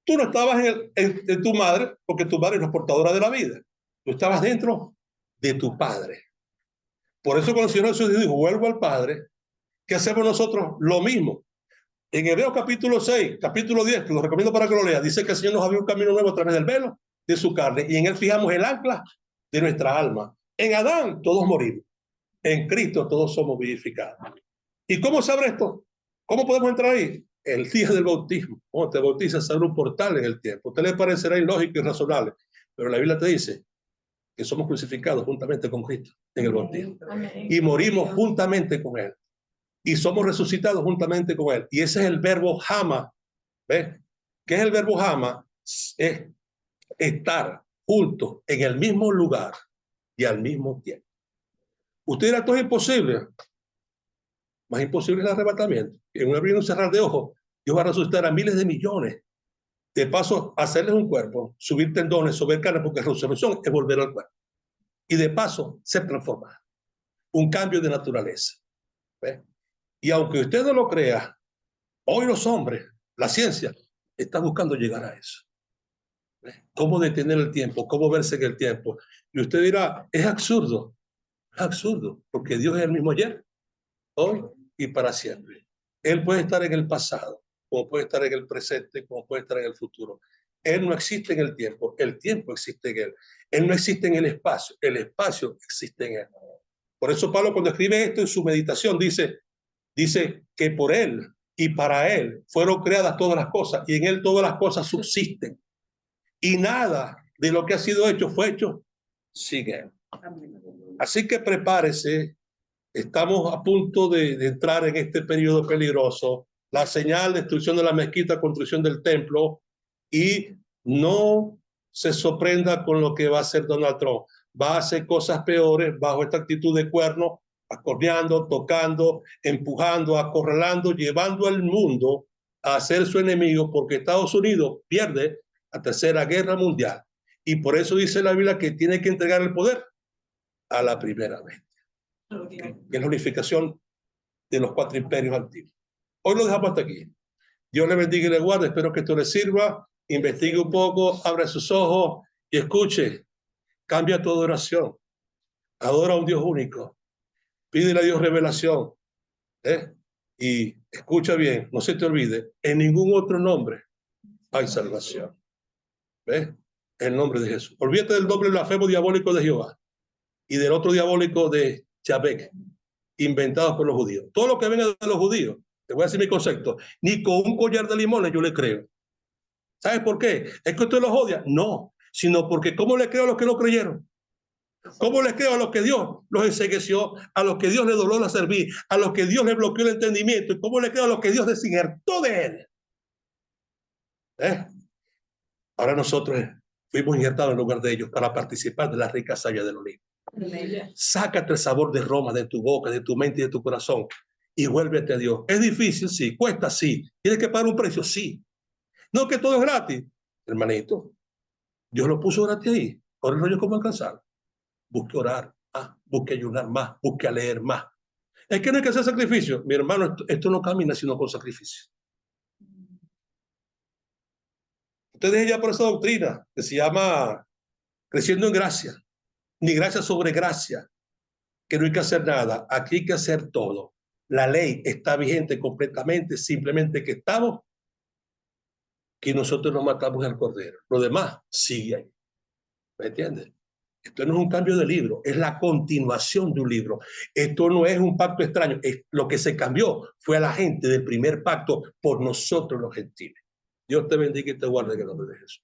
Tú no estabas en tu madre, porque tu madre no es portadora de la vida. Tú estabas dentro de tu padre. Por eso cuando el Señor Jesús dijo, vuelvo al Padre, ¿qué hacemos nosotros? Lo mismo. En Hebreos capítulo 6, capítulo 10, que lo recomiendo para que lo lea, dice que el Señor nos abrió un camino nuevo a través del velo de su carne y en él fijamos el ancla de nuestra alma. En Adán todos morimos, en Cristo todos somos vivificados. ¿Y cómo se abre esto? ¿Cómo podemos entrar ahí? El día del bautismo. Cuando te bautizas se abre un portal en el tiempo. A usted le parecerá ilógico y razonable, pero la Biblia te dice que somos crucificados juntamente con Cristo en el bautismo. Y morimos juntamente con él. Y somos resucitados juntamente con él. Y ese es el verbo jama. ¿Ves? ¿Qué es el verbo jama? Es estar juntos en el mismo lugar y al mismo tiempo. Usted dirá, esto es imposible. Más imposible es el arrebatamiento. En un abrir y un cerrar de ojos, Dios va a resucitar a miles de millones. De paso, hacerles un cuerpo, subir tendones, subir carne, porque resurrección es volver al cuerpo. Y de paso, ser transformado. Un cambio de naturaleza. ¿Ves? Y aunque usted no lo crea, hoy los hombres, la ciencia, está buscando llegar a eso. ¿Ves? ¿Cómo detener el tiempo? ¿Cómo verse en el tiempo? Y usted dirá, es absurdo, porque Dios es el mismo ayer, hoy y para siempre. Él puede estar en el pasado, como puede estar en el presente, como puede estar en el futuro. Él no existe en el tiempo existe en él. Él no existe en el espacio existe en él. Por eso Pablo cuando escribe esto en su meditación dice que por él y para él fueron creadas todas las cosas y en él todas las cosas subsisten. Y nada de lo que ha sido hecho, fue hecho, sigue. Así que prepárese. Estamos a punto de entrar en este periodo peligroso. La señal, destrucción de la mezquita, construcción del templo. Y no se sorprenda con lo que va a hacer Donald Trump. Va a hacer cosas peores bajo esta actitud de cuerno, acordeando, tocando, empujando, acorralando, llevando al mundo a ser su enemigo, porque Estados Unidos pierde la tercera guerra mundial. Y por eso dice la Biblia que tiene que entregar el poder a la primera bestia, que es la unificación de los 4 imperios antiguos. Hoy lo dejamos hasta aquí. Dios le bendiga y le guarde. Espero que esto le sirva. Investigue un poco, abra sus ojos y escuche. Cambia tu adoración. Adora a un Dios único. Pídele a Dios revelación. Y escucha bien, no se te olvide, en ningún otro nombre hay salvación. ¿Ves? El nombre de Jesús. Olvídate del nombre blasfemo diabólico de Jehová y del otro diabólico de Yahvé, inventados por los judíos. Todo lo que venga de los judíos, te voy a decir mi concepto, ni con un collar de limones yo le creo. ¿Sabes por qué? ¿Es que usted los odia? No, sino porque ¿cómo le creo a los que no creyeron? ¿Cómo les creo a los que Dios los ensegueció, a los que Dios le dobló la cerviz, a los que Dios le bloqueó el entendimiento? ¿Y cómo le creo a los que Dios desinjertó de él? Ahora nosotros fuimos injertados en lugar de ellos para participar de la rica savia del olivo. Sácate el sabor de Roma de tu boca, de tu mente y de tu corazón y vuélvete a Dios. ¿Es difícil? Sí. ¿Cuesta? Sí. ¿Tienes que pagar un precio? Sí. No, que todo es gratis. Hermanito, Dios lo puso gratis ahí. Ahora el rollo cómo alcanzar. Busque orar más, busque ayunar más, busque leer más. Es que no hay que hacer sacrificio. Mi hermano, esto no camina sino con sacrificio. Ustedes ya por esa doctrina que se llama creciendo en gracia, ni gracia sobre gracia, que no hay que hacer nada, aquí hay que hacer todo. La ley está vigente completamente, simplemente que estamos, que nosotros nos matamos al cordero. Lo demás sigue ahí. ¿Me entiendes? Esto no es un cambio de libro, es la continuación de un libro. Esto no es un pacto extraño. Lo que se cambió fue a la gente del primer pacto por nosotros los gentiles. Dios te bendiga y te guarde en el nombre de Jesús.